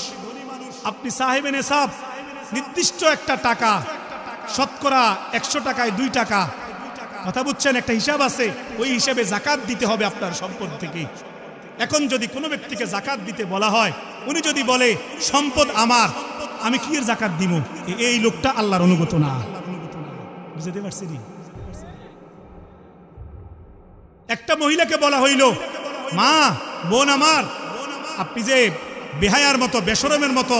আপনি সাহেবে নেসাব, নির্দিষ্ট একটা টাকা, শতকরা 100 টাকায় 2 টাকা, কথা বুঝছেন, একটা হিসাব আছে, ওই হিসাবে যাকাত দিতে হবে আপনার সম্পদ থেকে। এখন যদি কোনো ব্যক্তিকে যাকাত দিতে বলা হয়, উনি যদি বলে সম্পদ আমার, আমি কি এর যাকাত দিব, এই লোকটা আল্লাহর অনুগত না। বুঝতে পারছি? একটা মহিলাকে বলা হইল, মা বোন আমার, আপনি যে বেহায়ার মতো, বেশরমের মতো,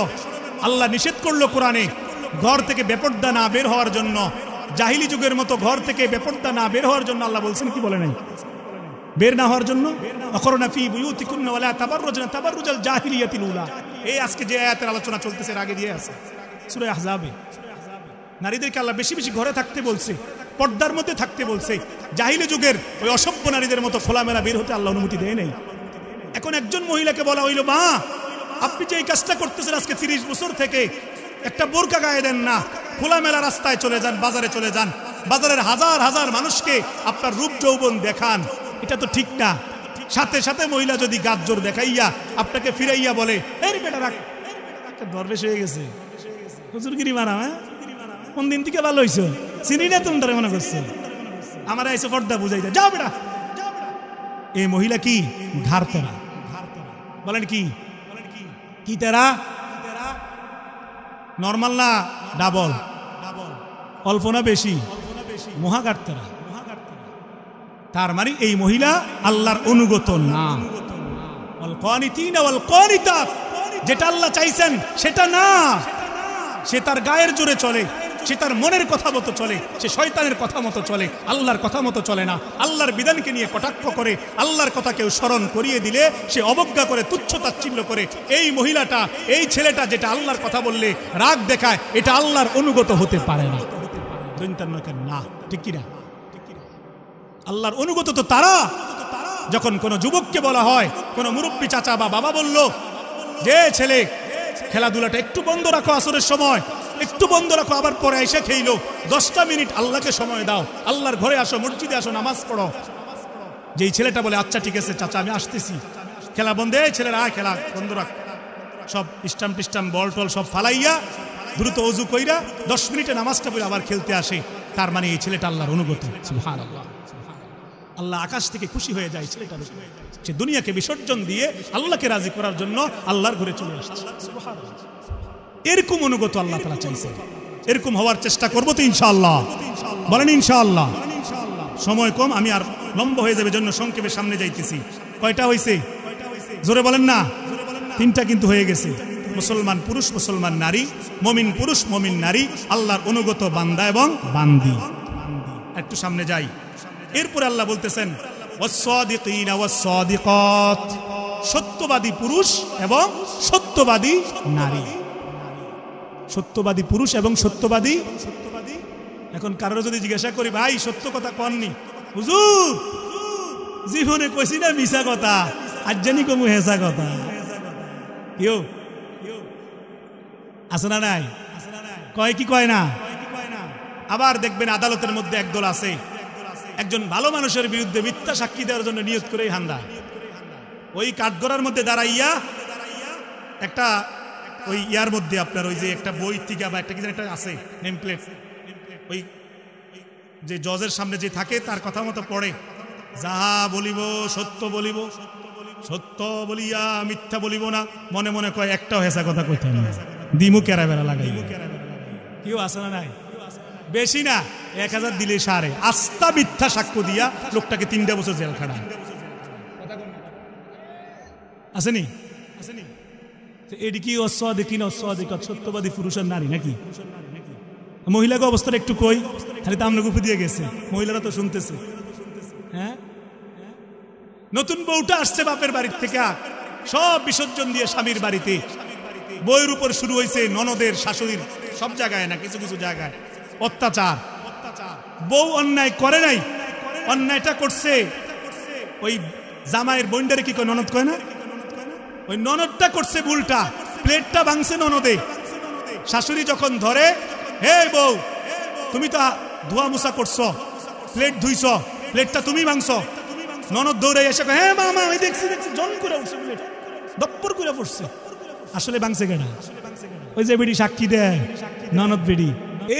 আল্লাহ নিষেধ করলো কোরআনে ঘর থেকে বেপর্দা না বের হওয়ার জন্য, জাহিলি যুগের মতো ঘর থেকে বেপর্দা না বের হওয়ার জন্য আল্লাহ বলছেন, কি বলে নাই? বের না হওয়ার জন্য, অকরনা ফি বুয়ুতিকুন্না ওয়ালা তাবাররুজনা তাবাররুজাল জাহিলিয়াতিল উলা। এই আজকে যে আয়াতের আলোচনা চলতেছে এর আগে দিয়ে আছে সূরা আহজাবে, নারীদেরকে আল্লাহ বেশি বেশি ঘরে থাকতে বলছে, পর্দার মধ্যে থাকতে বলছে। জাহিলি যুগের ওই অসভ্য নারীদের মতো খোলামেলা বের হতে আল্লাহ অনুমতি দেয় নাই। এখন একজন মহিলাকে বলা হইল, মা আপনি যে এই কাজটা করতেছেন আজকে 30 বছর থেকে, একটা বোরকা গায়ে দেন না, খোলামেলা রাস্তায় চলে যান, বাজারে চলে যান, বাজারের হাজার হাজার মানুষকে আপনার রূপ যৌবন দেখান, এটা তো ঠিক না। সাথে সাথে মহিলা যদি গাজর দেখাইয়া আপনাকে ফিরাইয়া বলে, এই বেটা রাখ, একটা দরবেশ হয়ে গেছে, হুজুরগিরি মারা, হ্যাঁ কোন দিন থেকে ভালো হইছো, চিনি না তোমরা মনে করছো, আমার এসে পর্দা বুঝাই দেয়, যাও বেটা। এই মহিলা কি ঘাড় তেরা, বলেন কি কি তেরা? নরমাল না ডাবল, অল্প না বেশি, মহাঘাট তেরা। তার মানে এই মহিলা আল্লাহর অনুগত না। যেটা আল্লাহ চাইছেন সেটা না, সে তার গায়ের জোরে চলে, সে তার মনের কথা মতো চলে, সে শয়তানের কথা মতো চলে, আল্লাহর কথা মতো চলে না। আল্লাহর বিধানকে নিয়ে কটাক্ষ করে, আল্লাহর কথা কেউ স্মরণ করিয়ে দিলে সে অবজ্ঞা করে, তুচ্ছ তাচ্ছিল্য করে। এই মহিলাটা, এই ছেলেটা যেটা আল্লাহর কথা বললে রাগ দেখায়, এটা আল্লাহর অনুগত হতে পারে না। না, ঠিক কিনা? আল্লাহর অনুগত তো তারা, যখন কোনো যুবককে বলা হয়, কোনো মুরব্বী চাচা বা বাবা বলল যে ছেলে খেলাধুলাটা একটু বন্ধ রাখো, আসরের সময় একটু বন্ধ রাখো, আবার পরে এসে খেইলো, 10টা মিনিট আল্লাহকে সময় দাও, আল্লাহর ঘরে আসো, মসজিদে আসো, নামাজ পড়ো। যেই ছেলেটা বলে আচ্ছা ঠিক আছে চাচা আমি আসতেছি, খেলা বন্ধ, এই ছেলেরা খেলা বন্ধ রাখ, সব স্টাম্প টিস্টাম্প বল টল সব ফালাইয়া দ্রুত ওযু কইরা 10 মিনিটে নামাজটা পড়ে আবার খেলতে আসে, তার মানে এই ছেলেটা আল্লাহর অনুগত। সুবহানাল্লাহ। আল্লাহ আকাশ থেকে খুশি হয়ে যায় ছেলেটার উপরে। সে দুনিয়াকে বিসর্জন দিয়ে আল্লাহকে রাজি করার জন্য আল্লাহর ঘরে চলে আসছে। সুবহানাল্লাহ। এরকম অনুগত আল্লাহ তাআলা চাইছে। এরকম হওয়ার চেষ্টা করব তো ইনশাআল্লাহ। বলেন ইনশাআল্লাহ। সময় কম, আমি আর লম্বা হয়ে যাবে জন্য সংক্ষেপে সামনে যাইতেছি। কয়টা হয়েছে জোরে বলেন না? 3টা কিন্তু হয়ে গেছে। মুসলমান পুরুষ, মুসলমান নারী, মুমিন পুরুষ, মুমিন নারী, আল্লাহর অনুগত বান্দা এবং বান্দি। একটু সামনে যাই। এরপরে আল্লাহ বলতেছেন ওয়াস-সাদিকিনা ওয়াস-সাদিকাত, সত্যবাদী পুরুষ এবং সত্যবাদী নারী। সত্যবাদী পুরুষ এবং সত্যবাদী। এখন কারোর যদি জিজ্ঞাসা করি ভাই সত্য কথা কননি, হুজুর জীবনে কইছি না মিছা কথা, আজ জানি কমু হেসা কথা। কেউ আছে না নাই? কয় কি কয় না? আবার দেখবেন আদালতের মধ্যে একদল আছে, একজন ভালো মানুষের বিরুদ্ধে মিথ্যা সাক্ষী দেওয়ার জন্য নিয়ত করেই হান্দা। ওই কাঠগড়ার মধ্যে দাঁড়াইয়া একটা ওই ইয়ার মধ্যে আপনার ওই যে একটা বই থেকে বা একটা কি একটা আছে নেম প্লেট, ওই যে জজের সামনে যে থাকে তার কথা মতো পড়ে, যাহা বলিব সত্য বলিব, সত্য বলিয়া মিথ্যা বলিব না। মনে মনে কয় একটাও হেসা কথা কইতে না, দিমু কেরা বেড়া লাগাই। কেউ আছে না নাই? বেশি না 1000 দিলে সারে। আস্থা মিথ্যা সাক্ষ্য দিয়া লোকটাকে 3টা বছর জেল খাটায়। আসেনি? এটি কি অসাদিকিন অসাদিকাত, সত্যবাদী পুরুষ আর নারী নাকি? মহিলাকে অবস্থাটা একটু কই, খালি তো আমরা গুপি দিয়ে গেছে, মহিলারা তো শুনতেছে। হ্যাঁ, নতুন বউটা আসছে বাপের বাড়ির থেকে, সব বিসর্জন দিয়ে স্বামীর বাড়িতে। বউয়ের উপর শুরু হয়েছে ননদের, শাশুড়ির, সব জায়গায় না কিছু কিছু জায়গায় অত্যাচার। বউ অন্যায় করে নাই, অন্যায়টা করছে ওই জামাইয়ের বোনটারে কি কয়, ননদ কয় না? ওই ননদটা করছে ভুলটা, প্লেটটা ভাঙছে ননদে। শাশুড়ি যখন ধরে, হে বউ তুমি তো ধোয়া মুছা করছো, প্লেট ধুইছ, প্লেটটা তুমি ভাঙছো। ননদ দৌড়ে এসে কয়, হ্যাঁ মামা ওই দেখছি দেখছি, জন করে উঠছে, প্লেট দপ্পর করে পড়ছে। আসলে ভাঙছে কেনা? ওই যে বেডি সাক্ষী দেয়, ননদ বেডি।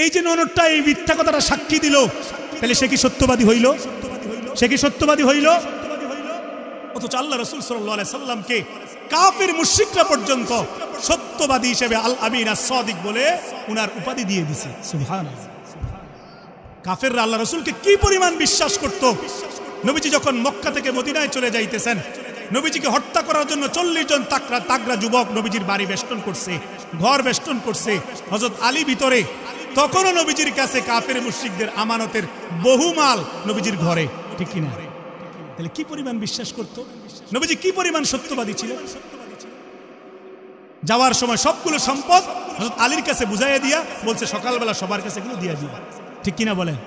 এই যে ননদটা এই মিথ্যা কথাটা সাক্ষী দিল, তাহলে সে কি সত্যবাদী হইল? সে কি সত্যবাদী হইল? অথচ আল্লাহ রাসূল সাল্লাল্লাহু আলাইহি সাল্লামকে কাফির মুশরিকরা পর্যন্ত সত্যবাদী হিসেবে আল আমিন আস-সাদিক বলে উনার উপাধি দিয়ে দিয়েছে। সুবহানাল্লাহ। কাফেররা আল্লাহ রাসূলকে কি পরিমাণ বিশ্বাস করত। নবীজি যখন মক্কা থেকে মদিনায় চলে যাইতেছেন, নবীজিকে হত্যা করার জন্য 40 জন তাগড়া যুবক নবীজির বাড়ি বেষ্টন করছে, ঘর বেষ্টন করছে, হযরত আলী ভিতরে। তখনও নবীজির কাছে কাফের মুশরিকদের আমানতের বহু মাল নবীজির ঘরে, ঠিক কিনা? তাহলে কি পরিমাণ বিশ্বাস করত নবীজি, কি পরিমাণ সত্যবাদী ছিল। যাওয়ার সময় সবগুলো সম্পদ হযরত আলীর কাছে বুঝাইয়া দিয়া বলছে সকালবেলা সবার কাছে এগুলো দিয়া দিবা, ঠিক কিনা বলেন?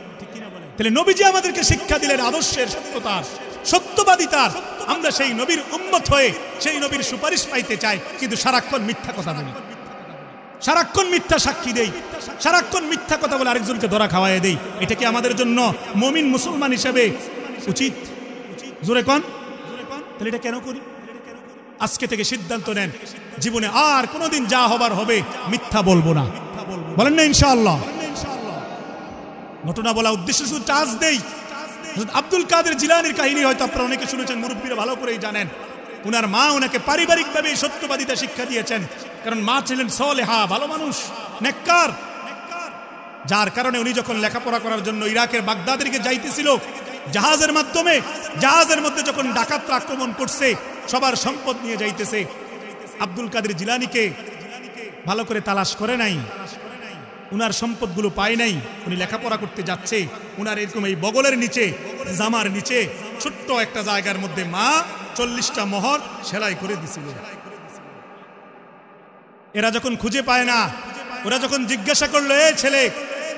তাহলে নবীজি আমাদেরকে শিক্ষা দিলেন আদর্শের সত্যতার, সত্যবাদিতার। আমরা সেই নবীর উম্মত হয়ে সেই নবীর সুপারিশ পাইতে চাই, কিন্তু সারাক্ষণ মিথ্যা কথা বলি, সারাক্ষণ মিথ্যা সাক্ষী দেই, সারাক্ষণ মিথ্যা কথা বলে আরেকজনকে ধরা খাওয়াইয়া দেই। এটা কি আমাদের জন্য মুমিন মুসলমান হিসেবে উচিত? জোরে কোন? তাহলে এটা কেন করি? আজকে থেকে সিদ্ধান্ত নেন, জীবনে আর কোনোদিন যা হবার হবে মিথ্যা বলবো না। বলেন না ইনশাআল্লাহ? ঘটনা বলা উদ্দেশ্য শুধু টাচ দেই। আব্দুল কাদের জিলানীর কাহিনী হয়তো আপনারা অনেকে শুনেছেন, মুরব্বীরা ভালো করেই জানেন। উনার মা ওনাকে পারিবারিকভাবে সত্যবাদিতা শিক্ষা দিয়েছেন, কারণ মা ছিলেন সলেহা, ভালো মানুষ, নেককার। যার কারণে উনি যখন লেখাপড়া করার জন্য ইরাকের বাগদাদের দিকে যাইতেছিল, জাহাজের মাধ্যমে, জাহাজের মধ্যে যখন ডাকাতরা আক্রমণ করছে, সবার সম্পদ নিয়ে যাইতেছে, আব্দুল কাদের জিলানীকে ভালো করে তালাশ করে নাই, উনার সম্পদগুলো পায় নাই। উনি লেখাপড়া করতে যাচ্ছে, উনার এরকম এই বগলের নিচে, জামার নিচে ছোট্ট একটা জায়গার মধ্যে মা 40টা মোহর সেলাই করে দিছিল। এরা যখন খুঁজে পায় না, ওরা যখন জিজ্ঞাসা করলো, এ ছেলে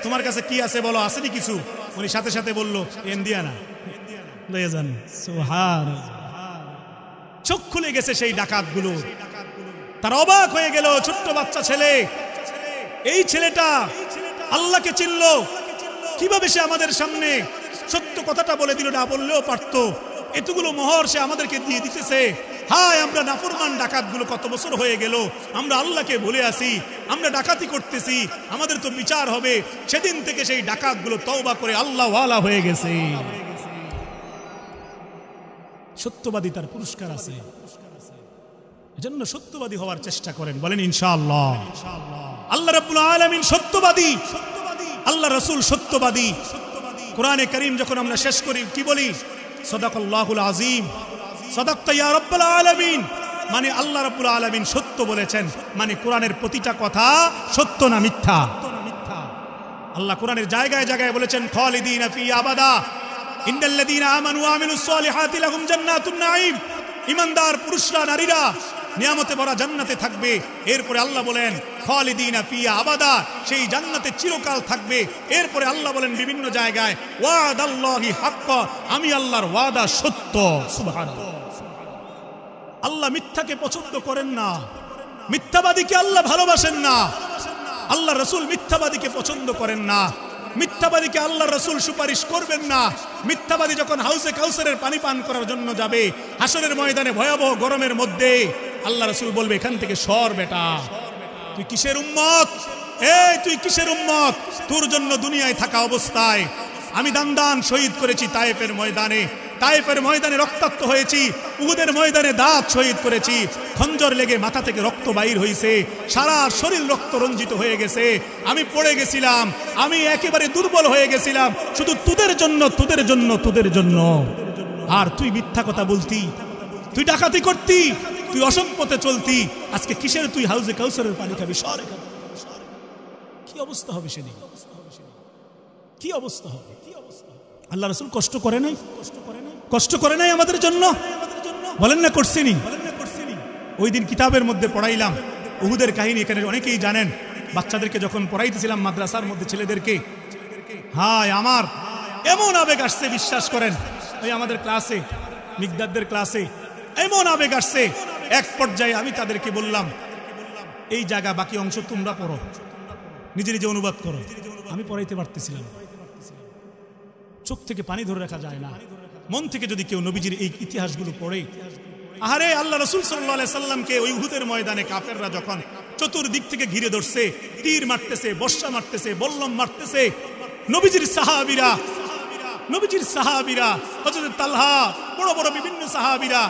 তোমার কাছে কি আছে বলো, আসেনি কিছু? উনি সাথে সাথে বললো, এন্দিয়ানা লয়ে যান। সুবহানাল্লাহ। চোখ খুলে গেছে সেই ডাকাতগুলো, তার অবাক হয়ে গেল। ছোট্ট বাচ্চা ছেলে, এই ছেলেটা আল্লাহকে চিনল কিভাবে? সে আমাদের সামনে সত্য কথাটা বলে দিল, না বললেও পারতো। এতগুলো মোহর সে আমাদেরকে দিয়ে দিতেছে। হায়, আমরা নাফরমান ডাকাতগুলো কত বছর হয়ে গেল, আমরা আল্লাহকে ভুলে আসি, আমরা ডাকাতি করতেছি, আমাদের তো বিচার হবে। সেদিন থেকে সেই ডাকাতগুলো তওবা করে আল্লাহওয়ালা হয়ে গেছে। সত্যবাদী তার পুরস্কার আছে। এজন্য সত্যবাদী হওয়ার চেষ্টা করেন, বলেন ইনশাআল্লাহ। আল্লাহ রাব্বুল আলামিন সত্যবাদী, আল্লাহ রাসূল সত্যবাদী। কোরআনে কারীম যখন আমরা শেষ করি কি বলি? সাদাকাল্লাহুল আযীম, সাদাকতা ইয়া রাব্বুল আলামিন। মানে আল্লাহ রাব্বুল আলামিন সত্য বলেছেন, মানে কোরআনের প্রতিটা কথা সত্য না মিথ্যা। আল্লাহ কোরআনের জায়গায় জায়গায় বলেছেন খালিদিনা ফি আবাদা ইন্নাল্লাযীনা আমানু ওয়া আমিলুস সালিহাতি লাহুম জান্নাতুন নাঈম। ঈমানদার পুরুষরা নারীরা নিয়ামতে ভরা জান্নাতে থাকবে। এরপরে আল্লাহ বলেন খালিদিনা ফিহা আবাদা, সেই জান্নাতে চিরকাল থাকবে। এরপরে আল্লাহ বলেন বিভিন্ন জায়গায় ওয়াদাল্লাহি হাক্কা, আমি আল্লাহর ওয়াদা সত্য। সুবহানাল্লাহ। আল্লাহ মিথ্যাকে পছন্দ করেন না, মিথ্যাবাদীকে আল্লাহ ভালোবাসেন না। আল্লাহ রাসূল মিথ্যাবাদীকে পছন্দ করেন না, মিথ্যাবাদীকে আল্লাহ রাসূল সুপারিশ করবেন না। মিথ্যাবাদী যখন হাউজে কাউসারের পানি পান করার জন্য যাবে হাসরের ময়দানে ভয়াবহ গরমের মধ্যে, আল্লাহ রাসূল বলবে এখান থেকে সর বেটা, তুই কিসের উম্মত? এই তুই কিসের উম্মত? তোর জন্য দুনিয়ায় থাকা অবস্থায় আমি দান শহীদ করেছি তায়েফের ময়দানে, তায়েফের ময়দানে রক্তাক্ত হয়েছি, উহুদের ময়দানে দাঁত শহীদ করেছি, খঞ্জর লেগে মাথা থেকে রক্ত বাইর হয়েছে, সারা শরীর রক্ত রঞ্জিত হয়ে গেছে, আমি পড়ে গেছিলাম, আমি একেবারে দুর্বল হয়ে গেছিলাম, শুধু তোদের জন্য তোদের জন্য তোদের জন্য। আর তুই মিথ্যা কথা বলতি, তুই ডাকাতি করতি, তুই অসম্পথে চলতি, আজকে কিসের তুই হাউজে কাউসারের পানি খাবি? সর। কি অবস্থা হবে সেদিন? কি অবস্থা হবে? আল্লাহ রাসূল কষ্ট করে নাই? কষ্ট করে নাই আমাদের জন্য? বলেন না করছিনি? ওই দিন কিতাবের মধ্যে পড়াইলাম উহুদের কাহিনী, এখানে অনেকেই জানেন। বাচ্চাদেরকে যখন পড়াইতেছিলাম মাদ্রাসার মধ্যে ছেলেদেরকে, হায় আমার এমন আবেগ আসছে, বিশ্বাস করেন ওই আমাদের ক্লাসে মিকদাদদের ক্লাসে এমন আবেগ আসছে, এক পর্যায়ে আমি তাদেরকে বললাম এই জায়গা বাকি অংশ তোমরা পড়ো, নিজে নিজে অনুবাদ করো। আমি পড়াইতে পারতেছিলাম, চোখ থেকে পানি ধরে রাখা যায় না। মন থেকে যদি কেউ নবীজির এই ইতিহাসগুলো পড়ে, আহারে আল্লাহ রাসূল সাল্লাল্লাহু আলাইহি সাল্লামকে ওই উহুদের ময়দানে কাফেররা যখন চতুর্দিক থেকে ঘিরে ধরছে, তীর মারতেছে, বর্ষা মারতেছে, বল্লম মারতেছে, নবীজির সাহাবীরা হযরত তালহা, বড় বড় বিভিন্ন সাহাবীরা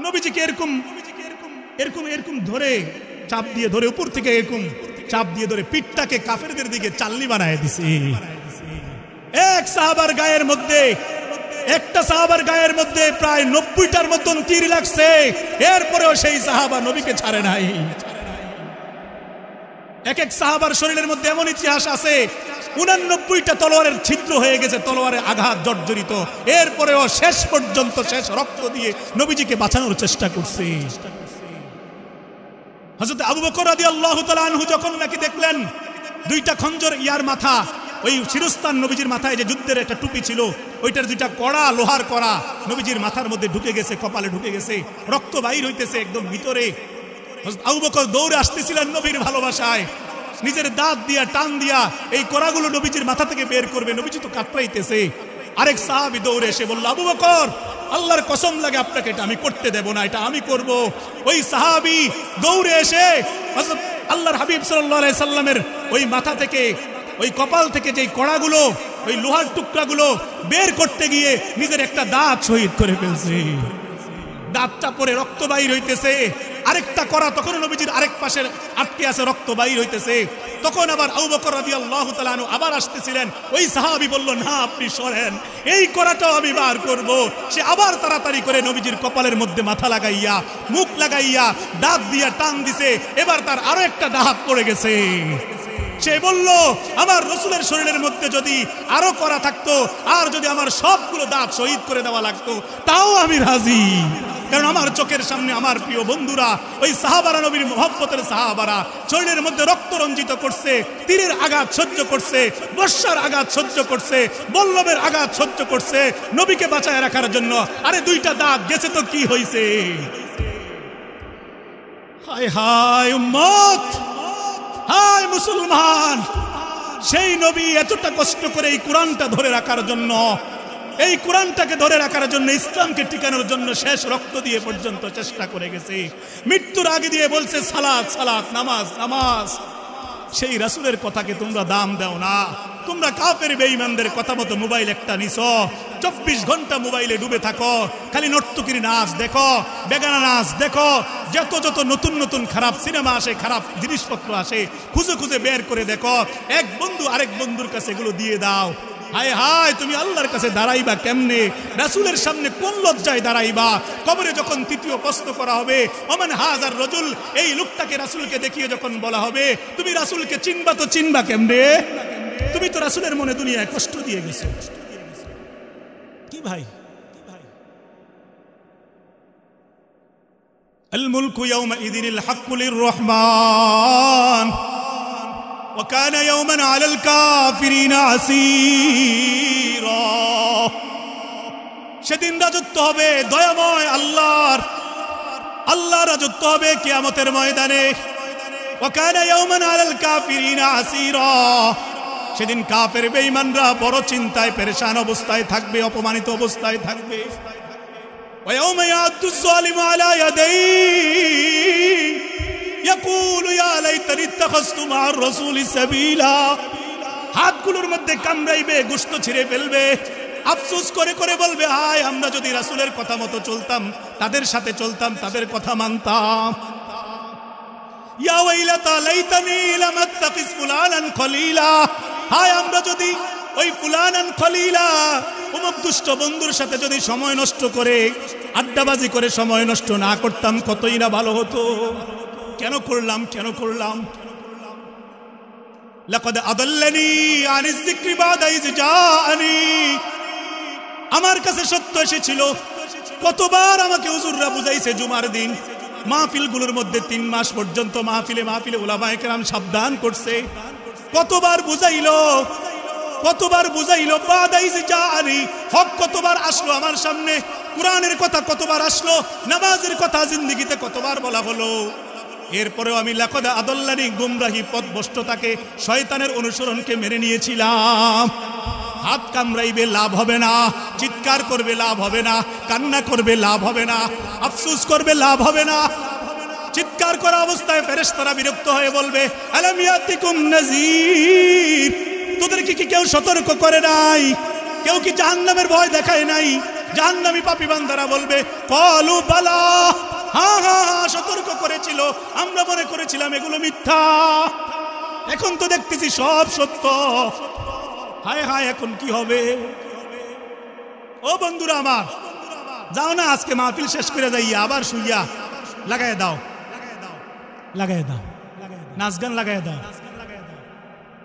নবীজিকে এরকম এরকম এরকম ধরে চাপ দিয়ে ধরে, উপর থেকে এরকম চাপ দিয়ে ধরে পিঠটাকে কাফেরদের দিকে চালনি বানায় দিছে। এক সাহাবার গায়ের মধ্যে, একটা সাহাবার গায়ের মধ্যে প্রায় 90টার মতন তীর লাগছে, এরপরেও সেই সাহাবা নবীকে ছাড়ে নাই। এক এক সাহাবার শরীরের মধ্যে এমন ইতিহাস আছে 89টা তলোয়ারের ছিদ্র হয়ে গেছে, তলোয়ারের আঘাত জর্জরিত, এরপরেও শেষ পর্যন্ত শেষ রক্ত দিয়ে নবীজিকে বাঁচানোর চেষ্টা করছে। হযরত আবু বকর রাদিয়াল্লাহু তাআলা আনহু যখন নাকি দেখলেন দুইটা খঞ্জর ইয়ার মাথা, ওই শিরস্তান নবীজির মাথায় যে যুদ্ধের একটা টুপি ছিল, ওইটার দুইটা কড়া, লোহার কড়া নবীজির মাথার মধ্যে ঢুকে গেছে, কপালে ঢুকে গেছে, রক্ত বাইর হইতেছে একদম ভিতরে। আবু বকর দৌড়ে আসতেছিলেন নবীর ভালোবাসায়, নিজের দাঁত দিয়া টান দিয়া এই কড়াগুলো নবীজির মাথা থেকে বের করবে, নবীজি তো কাতরাইতেছে। আরেক সাহাবী দৌড়ে এসে বলল, আবু বকর আল্লাহর কসম লাগে আপনাকে এটা আমি করতে দেব না, এটা আমি করব। ওই সাহাবী দৌড়ে এসে হযরত আল্লাহর হাবিব সাল্লাল্লাহু আলাইহি সাল্লামের ওই মাথা থেকে, ওই কপাল থেকে যেই কড়াগুলো, ওই লোহার টুকরাগুলো বের করতে গিয়ে নিজের একটা দাঁত শহীদ করে ফেলছে। দাঁতটা পরে রক্ত বাইর হইতেছে, আরেকটা কড়া তখন নবীজির আরেক পাশে আটকে আছে, রক্ত বাইর হইতেছে। তখন আবার আবু বকর রাদিয়াল্লাহু তাআলা আনহু আবার আসতেছিলেন, ওই সাহাবী বলল, না আপনি সরেন, এই কড়াটাও আমি বার করব। সে আবার তাড়াতাড়ি করে নবীজির কপালের মধ্যে মাথা লাগাইয়া, মুখ লাগাইয়া, দাঁত দিয়া টান দিছে, এবার তার আরো একটা দাঁত পড়ে গেছে। সে বলল, আমার রাসূলের শরীরের মধ্যে যদি আরো করা থাকতো, আর যদি আমার সবগুলো দাঁত শহীদ করে দেওয়া লাগতো, তাও আমি রাজি। কারণ আমার চোখের সামনে আমার প্রিয় বন্ধুরা, ওই সাহাবারা, নবীর মহব্বতের সাহাবারা শরীরের মধ্যে রক্ত রঞ্জিত করছে, তীরের আঘাত সহ্য করছে, বর্ষার আঘাত সহ্য করছে, বল্লমের আঘাত সহ্য করছে নবীকে বাঁচায় রাখার জন্য। আরে দুইটা দাঁত গেছে তো কি হয়েছে? হায় হায় উম্মত, হায় মুসলমান, সেই নবী এতটা কষ্ট করে এই কোরআনটা ধরে রাখার জন্য, এই কোরআনটাকে ধরে রাখার জন্য, ইসলামকে টিকানোর জন্য শেষ রক্ত দিয়ে পর্যন্ত চেষ্টা করে গেছে। মৃত্যুর আগে দিয়ে বলছে সালাত সালাত, নামাজ নামাজ। সেই রাসূলের কথাকে তোমরা দাম দাও না, তোমরা কাফের বেঈমানদের কথা মতো মোবাইল একটা নিছো, 24 ঘন্টা মোবাইলে ডুবে থাকো, খালি নর্তকীর নাচ দেখো, বেগানা নাচ দেখো, যত নতুন নতুন খারাপ সিনেমা আসে, খারাপ জিনিসপত্র আসে, খুঁজে খুঁজে বের করে দেখো। এক বন্ধু আরেক বন্ধুর কাছে এগুলো দিয়ে দাও। হায় হায়, তুমি আল্লাহর কাছে দাঁড়াইবা কেমনে? রাসূলের সামনে কোন লজ্জায় দাঁড়াইবা? কবরে যখন তৃতীয় প্রশ্ন করা হবে, ওমান হাজার রজুল, এই লোকটাকে রাসূলকে দেখিয়ে যখন বলা হবে তুমি রাসূলকে চিনবা, তো চিনবা কেমনে? তুমি তো রাসূলের মনে দুনিয়ায় কষ্ট দিয়ে গেছো। কি ভাই, আল মুলকু ইয়াউমা ইযিনিল হাক্কু লির-রহমান ওয়া কানা ইয়াওমান আলাল কাফিরিনা আসীরা। সেদিন রাজত্ব হবে দয়াময় আল্লাহর, আল্লাহ রাজত্ব হবে কিয়ামতের ময়দানে। ওয়া কানা ইয়াওমান আলাল কাফিরিনা আসীরা। সেদিন কাফের বেঈমানরা বড় চিন্তায় পেরেশান অবস্থায় থাকবে, অপমানিত অবস্থায় থাকবে। ওয়া ইয়াওমা ইয়াদু যালিমু আলা ইয়াদাইহি ইয়াকুলু ইয়া লাইতানি ইত্তাখাযতু মা'আর রাসূলি সাবিলা। হাতগুলোর মধ্যে কামড়াইবে, গোশত ছিঁড়ে ফেলবে, আফসোস করে করে বলবে হায়, আমরা যদি রাসূলের কথা মতো চলতাম, তাদের সাথে চলতাম, তাদের কথা মানতাম। ইয়া ওয়াইলাতা লাইতানি লাম আত্তাখিজ ফুলানান খলিলা। হায়, আমরা যদি ওই ফুলানান খলিলা, অমুক দুষ্ট বন্ধুর সাথে যদি সময় নষ্ট করে, আড্ডাবাজি করে সময় নষ্ট না করতাম, কতই না ভালো হতো। কেন করলাম? লাকাদ আদাল্লানি আনিজ যিকরি বাদা ইয জাআনি। আমার কাছে সত্য এসেছিল, কতবার আমাকে হুজুররা বুঝাইছে। জুমার দিন মাহফিলগুলোর মধ্যে 3 মাস পর্যন্ত মাহফিলে উলামায়ে কেরাম সাবধান করছে। কতবার বুঝাইলো বাদা ইয জাআনি। হক কতবার আসলো আমার সামনে, কোরআনের কথা কতবার আসলো, নামাজের কথা জিন্দেগিতে কতবার বলা হলো। এরপরেও আমি লাকাদ আদাল্লানি, গুমরাহি পথভ্রষ্টতাকে, শয়তানের অনুসরণকে মেনে নিয়েছিলাম। হাত কামড়াইবে লাভ হবে না, চিৎকার করবে লাভ হবে না, কান্না করবে লাভ হবে না, আফসোস করবে লাভ হবে না। চিৎকার করা অবস্থায় ফেরেশতারা বিরক্ত হয়ে বলবে আলাম ইয়াতিকুম নাযীর। তোদেরকে কি কেউ সতর্ক করে নাই? কেউ কি জাহান্নামের ভয় দেখায় নাই? জাহান্নামী পাপী বান্দারা বলবে ক্বালু বালা, হ্যাঁ, সতর্ক করেছিল, আমরা মনে করেছিলাম এগুলো মিথ্যা, এখন তো দেখতেছি সব সত্য। হায় হায়, এখন কি হবে? ও বন্ধুরা আমার, যাও না আজকে মাহফিল শেষ করে যাইয়া আবার শুইয়া লাগাই দাও, নাচ গান লাগাই দাও।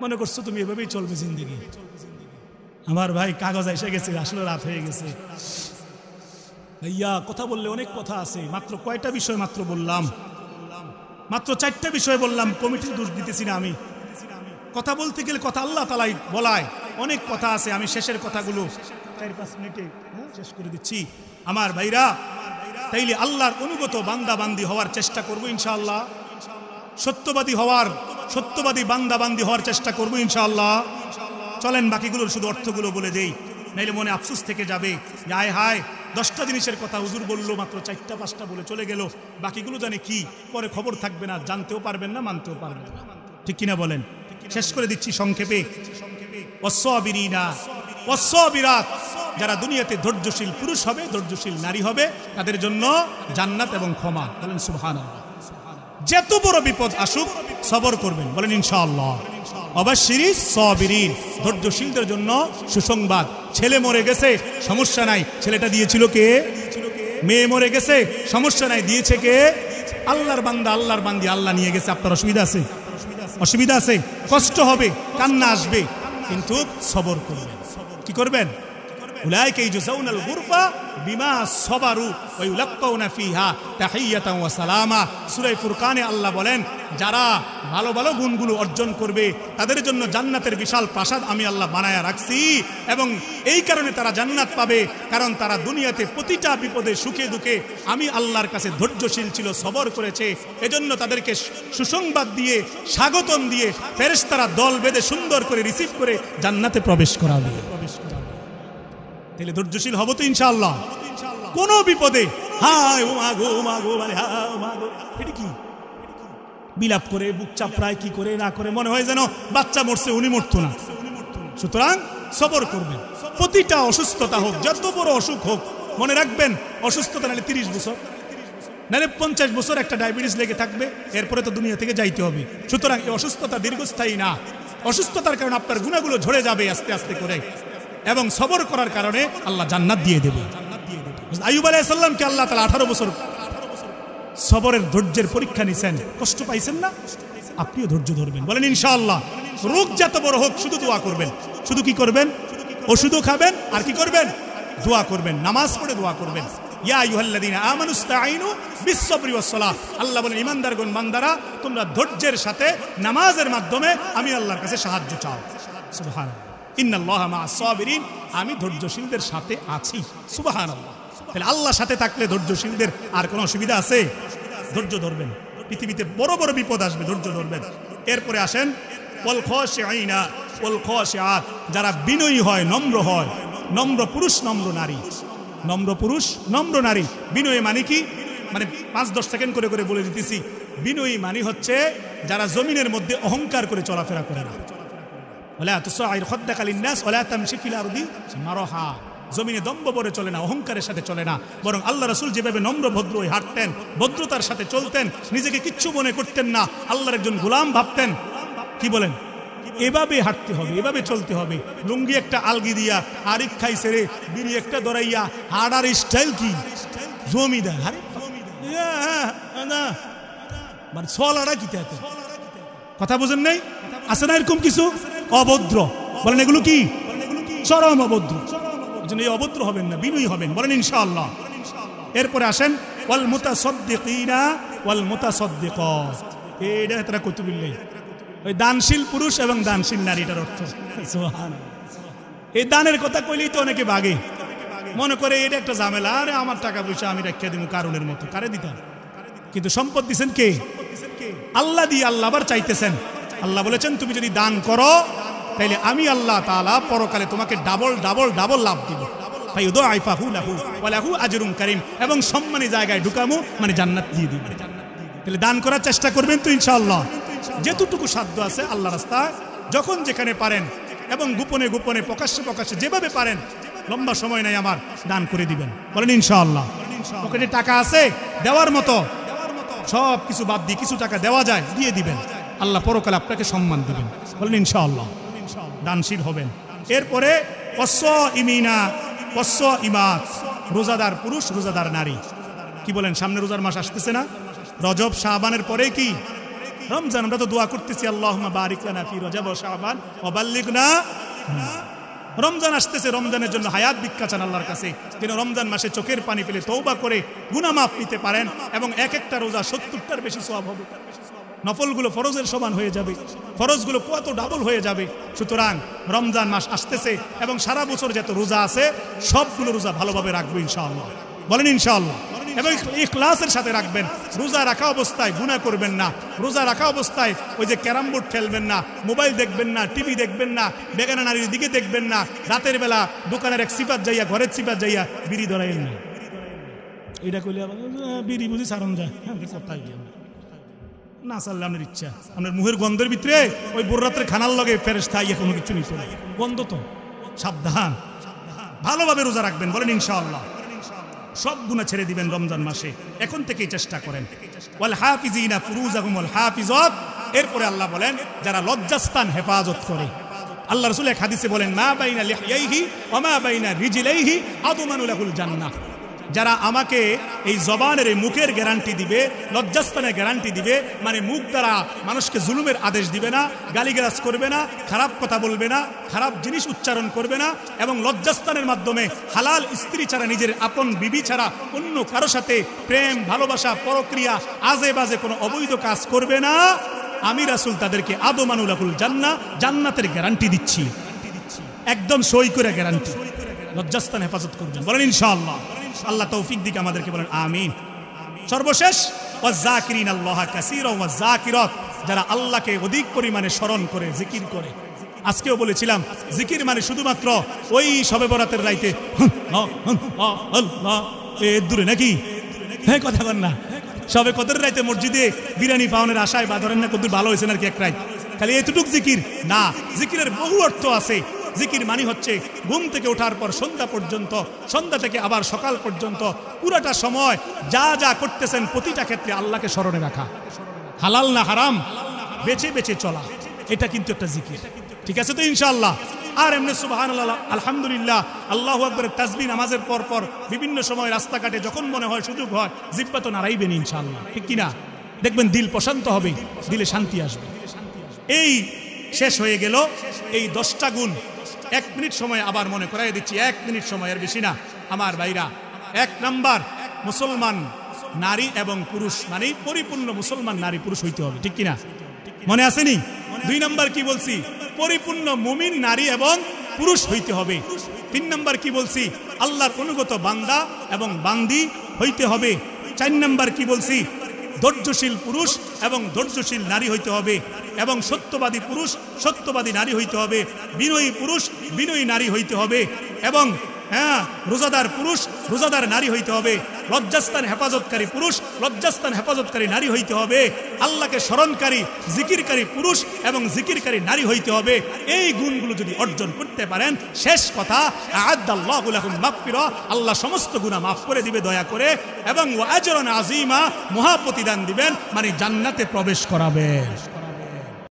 মনে করছো তুমি এভাবেই চলবে জিন্দেগি? আমার ভাই, কাগজ এসে গেছে, আসলে রাত হয়ে গেছে। ভাইয়া, কথা বললে অনেক কথা আছে, মাত্র কয়টা বিষয় মাত্র বললাম, মাত্র 4টা বিষয় বললাম। কমিটির দোষ দিতেছি না আমি, কথা বলতে গেলে কথা আল্লাহ তাআলাই বলায়, অনেক কথা আছে। আমি শেষের কথাগুলো 4-5 মিনিটে শেষ করে দিচ্ছি। আমার ভাইরা, তাইলে আল্লাহর অনুগত বান্দা বান্দি হওয়ার চেষ্টা করবো ইনশাআল্লাহ। সত্যবাদী বান্দা বান্দি হওয়ার চেষ্টা করবো ইনশাআল্লাহ। চলেন বাকিগুলোর শুধু অর্থগুলো বলে দেই, নাইলে মনে আফসোস থেকে যাবে। হায় হায়, 10টা জিনিসের কথা হুজুর বললো, মাত্র 4টা-5টা বলে চলে গেল। বাকিগুলো জানে কি, পরে খবর থাকবে না, জানতেও পারবেন না, মানতেও পারবেন না। ঠিক কিনা বলেন? শেষ করে দিচ্ছি সংক্ষেপে। ওয়াস-সাবিরিনা ওয়াস-সাবিরাত, যারা দুনিয়াতে ধৈর্যশীল পুরুষ হবে, ধৈর্যশীল নারী হবে, তাদের জন্য জান্নাত এবং ক্ষমা। বলেন সুবহানাল্লাহ। যত বড় বিপদ আসুক সবর করবেন, বলেন ইনশাআল্লাহ। অবাশশিরিস সাবিরিন, ধৈর্যশীলদের জন্য সুসংবাদ। ছেলে মরে গেছে, সমস্যা নাই, ছেলেটা দিয়েছিল কে? মেয়ে মরে গেছে, সমস্যা নাই, দিয়েছে কে? আল্লাহর বান্দা, আল্লাহর বান্দি, আল্লাহ নিয়ে গেছে। আপনার অসুবিধা আছে, কষ্ট হবে, কান্না আসবে, কিন্তু সবর করবেন। কি করবেন? উলাইকা ইউজাউনাল গুরফা বিমা সাবারু ওয়া ইউলাক্কাউনা ফিহা তাহিয়াতান ওয়া সালামা। সূরা ফুরকানে আল্লাহ বলেন, যারা ভালো ভালো গুণগুলো অর্জন করবে তাদের জন্য জান্নাতের বিশাল প্রাসাদ আমি আল্লাহ বানায়া রাখছি, এবং এই কারণে তারা জান্নাত পাবে, কারণ তারা দুনিয়াতে প্রতিটা বিপদে সুখে দুঃখে আমি আল্লাহর কাছে ধৈর্যশীল ছিল, সবর করেছে। এজন্য তাদেরকে সুসংবাদ দিয়ে, স্বাগতম দিয়ে ফেরেশতারা দল বেঁধে সুন্দর করে রিসিভ করে জান্নাতে প্রবেশ করাবে। তাহলে ধৈর্যশীল হব তো ইনশাআল্লাহ। কোন বিপদে হায় ও মাগো মানে হায় ও মাগো, এটা কি বিলাপ করে বুক চাপড়ায়, কি করে না করে, মনে হয় যেন বাচ্চা মরছে, উনি মরতো না। সুতরাং সবর করবেন। প্রতিটা অসুস্থতা হোক, যত বড় অসুখ হোক, মনে রাখবেন অসুস্থতা নাহলে 30 বছর, নাহলে 50 বছর একটা ডায়াবেটিস লেগে থাকবে, এরপরে তো দুনিয়া থেকে যাইতে হবে। সুতরাং এই অসুস্থতা দীর্ঘস্থায়ী না। অসুস্থতার কারণে আপনার গুনাহগুলো ঝরে যাবে আস্তে আস্তে করে, এবং সবর করার কারণে আল্লাহ জান্নাত দিয়ে দেবে। আইয়ুব আলাইহিস সালামকে আল্লাহ তাআলা 18 বছর সবরের ধৈর্যের পরীক্ষা নিছেন, কষ্ট পাইছেন না? আপনিও ধৈর্য ধরবেন, বলেন ইনশাআল্লাহ। রোগ যত বড় হোক শুধু দোয়া করবেন। শুধু কি করবেন? ওষুধও খাবেন, আর কি করবেন? দোয়া করবেন, নামাজ পড়ে দোয়া করবেন। ইয়া আইয়ুহাল্লাযীনা আমানুস্তাঈনু বিস-সাবরি ওয়াস-সালাহ, আল্লাহ বলেন ঈমানদারগণ, বান্দারা তোমরা ধৈর্যের সাথে নামাজের মাধ্যমে আমি আল্লাহর কাছে সাহায্য চাও। সুবহানাল্লাহ, ইন্নাল্লাহা মা'আস-সাবিরিন, আমি ধৈর্যশীলদের সাথে আছি। সুবহানাল্লাহ। তাহলে আল্লাহর সাথে থাকলে ধৈর্যশীলদের আর কোনো অসুবিধা আছে? ধৈর্য ধরবেন, পৃথিবীতে বড় বড় বিপদ আসবে, ধৈর্য ধরবেন। এরপরে আসেন ওয়াল খাশিঈনা ওয়াল খাশিআত, যারা বিনয়ী হয়, নম্র হয়, নম্র পুরুষ নম্র নারী, নম্র পুরুষ নম্র নারী। বিনয়ী মানে কি? মানে 5-10 সেকেন্ড করে করে বলে দিতেছি। বিনয়ী মানে হচ্ছে যারা জমিনের মধ্যে অহংকার করে চলাফেরা করে না। ওয়ালা তুসাইর খাদ্দাকা লিন-নাস ওয়ালা তামশি ফিল আরদি মারহা, জমিনে দম্ভ ভরে চলে না, অহংকারের সাথে চলে না, বরং আল্লাহ রাসূল যেভাবে নম্র ভদ্র হয়ে হাঁটতেন, ভদ্রতার সাথে চলতেন, নিজেকে কিচ্ছু মনে করতেন না, আল্লাহর একজন গোলাম ভাবতেন। কি বলেন? এভাবে হাঁটতে হবে, এভাবে চলতে হবে। লুঙ্গি একটা আলগি দিয়া, আরিক খাইছে রে, বিড়ি একটা দরাইয়া, হাড়ার স্টাইল কি জমিদার, আরে মানে ছলাটা কি তাতে কথা বুঝেন নাই? আছে না এরকম কিছু অভদ্র? বলেন এগুলো কি? চরম অভদ্র। এই অভদ্র হবেন না, বিনয়ী হবেন, বলেন ইনশাআল্লাহ। এরপরে আসেন ওয়াল মুতাসাদ্দিকিনা ওয়াল মুতাসাদ্দিকাত, এইটা তারা কুতুবিল্লাহ, ওই দানশীল পুরুষ এবং দানশীল নারী, এটার অর্থ। সুবহানাল্লাহ। এই দানের কথা কইলেই তো অনেকে বাগে, মনে করে এটা একটা ঝামেলা, আরে আমার টাকা পয়সা আমি রেখে দিব কারণের মতো, কারে দিতাম? কিন্তু সম্পদ দিছেন কে? আল্লাহ দিয়ে আল্লাহ আবার চাইতেছেন। আল্লাহ বলেছেন তুমি যদি দান করো তাইলে আমি আল্লাহ তাআলা পরকালে তোমাকে ডাবল ডাবল ডাবল লাভ দিব, ফায়ুদাইফাহু লাহু ওয়া লাহু আজরুন কারীম, এবং সম্মানী জায়গায় ঢুকামু, মানে জান্নাত দিয়ে দিব। তাহলে দান করার চেষ্টা করবেন তো ইনশাআল্লাহ, যেতটুকু সাধ্য আছে আল্লাহ রাস্তায়, যখন যেখানে পারেন, এবং গোপনে গোপনে প্রকাশ্যে প্রকাশ্যে যেভাবে পারেন, লম্বা সময় নাই আমার, দান করে দিবেন, বলেন ইনশাআল্লাহ। পকেটে টাকা আছে দেওয়ার মতো, সব কিছু বাদ দিয়ে কিছু টাকা দেওয়া যায়, দিয়ে দিবেন, আল্লাহ পরকালে আপনাকে সম্মান দিবেন, বলেন ইনশাআল্লাহ। দানশীল হবেন। এরপরে ওয়াস-সাইমিনা ওয়াস-সাইমাত, রোজাদার পুরুষ রোজাদার নারী। কি বলেন? সামনে রোজার মাস আসতেছে না? রজব শাবানের পরে কি রমজান। আমরা তো দোয়া করতেছি আল্লাহুম্মা বারিক লানা ফি রজব ওয়া শাবান ওয়া বাল্লিগনা। রমজান আসতেছে, রমজানের জন্য হায়াত ভিক্ষা চান আল্লাহর কাছে, যেন রমজান মাসে চোখের পানি ফেলে তওবা করে গুনাহ মাফ নিতে পারেন, এবং এক একটা রোজা 70টার বেশি সওয়াব হবে। নফলগুলো ফরজের সমান হয়ে যাবে, ফরজগুলো কত ডাবল হয়ে যাবে। সুতরাং রমজান মাস আসতেছে, এবং সারা বছর যত রোজা আছে সবগুলো রোজা ভালোভাবে রাখবো ইনশাআল্লাহ, বলেন ইনশাআল্লাহ। এবং ইখলাসের সাথে রাখবেন। রোজা রাখা অবস্থায় গুনাহ করবেন না, রোজা রাখা অবস্থায় ওই যে ক্যারাম বোর্ড খেলবেন না, মোবাইল দেখবেন না, টিভি দেখবেন না, বেগানা নারীর দিকে দেখবেন না, রাতের বেলা দোকানের এক সিফাত যাইয়া, ঘরের সিফাত যাইয়া বিড়ি ধরাইল না। এটা কইলে বিড়ি বুঝি সারণ যায়, কোথায় গিয়ে না চাললে আপনার ইচ্ছা, আপনার মুহের গন্ধের ভিতরে ওই বোররাতের খানার লগে ফেরেশতা ইয়ে কোনো কিছু নিতে না, গন্ধ তো। সাবধান, ভালোভাবে রোজা রাখবেন, বলেন ইনশাআল্লাহ। সব গুনাহ ছেড়ে দিবেন রমজান মাসে, এখন থেকেই চেষ্টা করেন। ওয়াল হাফিজিনা ফুরুজাহুম ওয়াল হাফিজাত, এরপরে আল্লাহ বলেন যারা লজ্জাস্থান হেফাজত করে। আল্লাহ রাসূল এক হাদিসে বলেন মা বাইনা লিহইহি ওয়া মা বাইনা রিজলাইহি আদমানু লাহুল জান্নাহ, যারা আমাকে এই জবানের এই মুখের গ্যারান্টি দিবে, লজ্জাস্থানের গ্যারান্টি দিবে, মানে মুখ দ্বারা মানুষকে জুলুমের আদেশ দিবে না, গালিগালাজ করবে না, খারাপ কথা বলবে না, খারাপ জিনিস উচ্চারণ করবে না, এবং লজ্জাস্থানের মাধ্যমে হালাল স্ত্রী ছাড়া, নিজের আপন বিবি ছাড়া অন্য কারো সাথে প্রেম ভালোবাসা পরক্রিয়া আজে বাজে কোনো অবৈধ কাজ করবে না, আমি রাসূল তাদেরকে আদমানু লাহুল জান্নাহ, জান্নাতের গ্যারান্টি দিচ্ছি, একদম সই করে গ্যারান্টি। লজ্জাস্থান হেফাজত করবেন, বলেন ইনশাআল্লাহ। আল্লাহ তৌফিক দিকে আমাদেরকে, বলেন আমিন। সর্বশেষ ওয়াযাকিরিনাল্লাহা কাসীরান ওয়াযাকিরাত, যারা আল্লাহকে অধিক পরিমাণে স্মরণ করে, জিকির করে। আজকেও বলেছিলাম জিকির মানে শুধুমাত্র ওই শবে বরাতের রাইতে এর দূরে নাকি, হ্যাঁ কথা বল না, শবে কদরের রাইতে মসজিদে বিরিয়ানি পাওনের আশায়, বা ধরেন না কত ভালো হয়েছে নাকি এক রাত, খালি এতটুক জিকির না। জিকিরের বহু অর্থ আছে, জিকির মানে হচ্ছে ঘুম থেকে ওঠার পর সন্ধ্যা পর্যন্ত, সন্ধ্যা থেকে আবার সকাল পর্যন্ত পুরাটা সময় যা যা করতেছেন প্রতিটা ক্ষেত্রে আল্লাহকে স্মরণে রাখা, হালাল না হারাম বেছে বেছে চলা, এটা কিন্তু একটা জিকির। ঠিক আছে তো ইনশাআল্লাহ? আর এমনি সুবহানাল্লাহ, আলহামদুলিল্লাহ, আল্লাহু আকবার তাসবিহ নামাজের পর পর বিভিন্ন সময় রাস্তাঘাটে যখন মনে হয় সুযোগ হয় জিহ্বা তো নাড়াইবেন ইনশাআল্লাহ, ঠিক কিনা? দেখবেন দিল প্রশান্ত হবে, দিলে শান্তি আসবে। এই শেষ হয়ে গেল এই 10টা গুণ। 1 মিনিট সময় আবার মনে করাই দিচ্ছি, 1 মিনিট সময়ের বেশি না আমার ভাইরা। 1 নাম্বার, মুসলমান নারী এবং পুরুষ মানে পরিপূর্ণ মুসলমান নারী পুরুষ হইতে হবে, ঠিক কিনা? মনে আসেনি? 2 নাম্বার কি বলছি? পরিপূর্ণ মুমিন নারী এবং পুরুষ হইতে হবে। 3 নাম্বার কি বলছি? আল্লাহর অনুগত বান্দা এবং বান্দি হইতে হবে। 4 নাম্বার কি বলছি? ধৈর্যশীল পুরুষ এবং ধৈর্যশীল নারী হইতে হবে, এবং সত্যবাদী পুরুষ সত্যবাদী নারী হইতে হবে, বিনয়ী পুরুষ বিনয়ী নারী হইতে হবে, এবং রোজাদার পুরুষ রোজাদার নারী হইতে হবে, লজ্জাস্থান হেফাজতকারী পুরুষ লজ্জাস্থান হেফাজতকারী নারী হইতে হবে, আল্লাহকে স্মরণকারী জিকিরকারী পুরুষ এবং জিকিরকারী নারী হইতে হবে। এই গুণগুলো যদি অর্জন করতে পারেন, শেষ কথা, আ'আদ্দাল্লাহু লাহুম মাগফিরা, আল্লাহ সমস্ত গুনাহ মাফ করে দিবে দয়া করে, এবং ওয়া আজরান আযীমা, মহা প্রতিদান দিবেন, মানে জান্নাতে প্রবেশ করাবেন।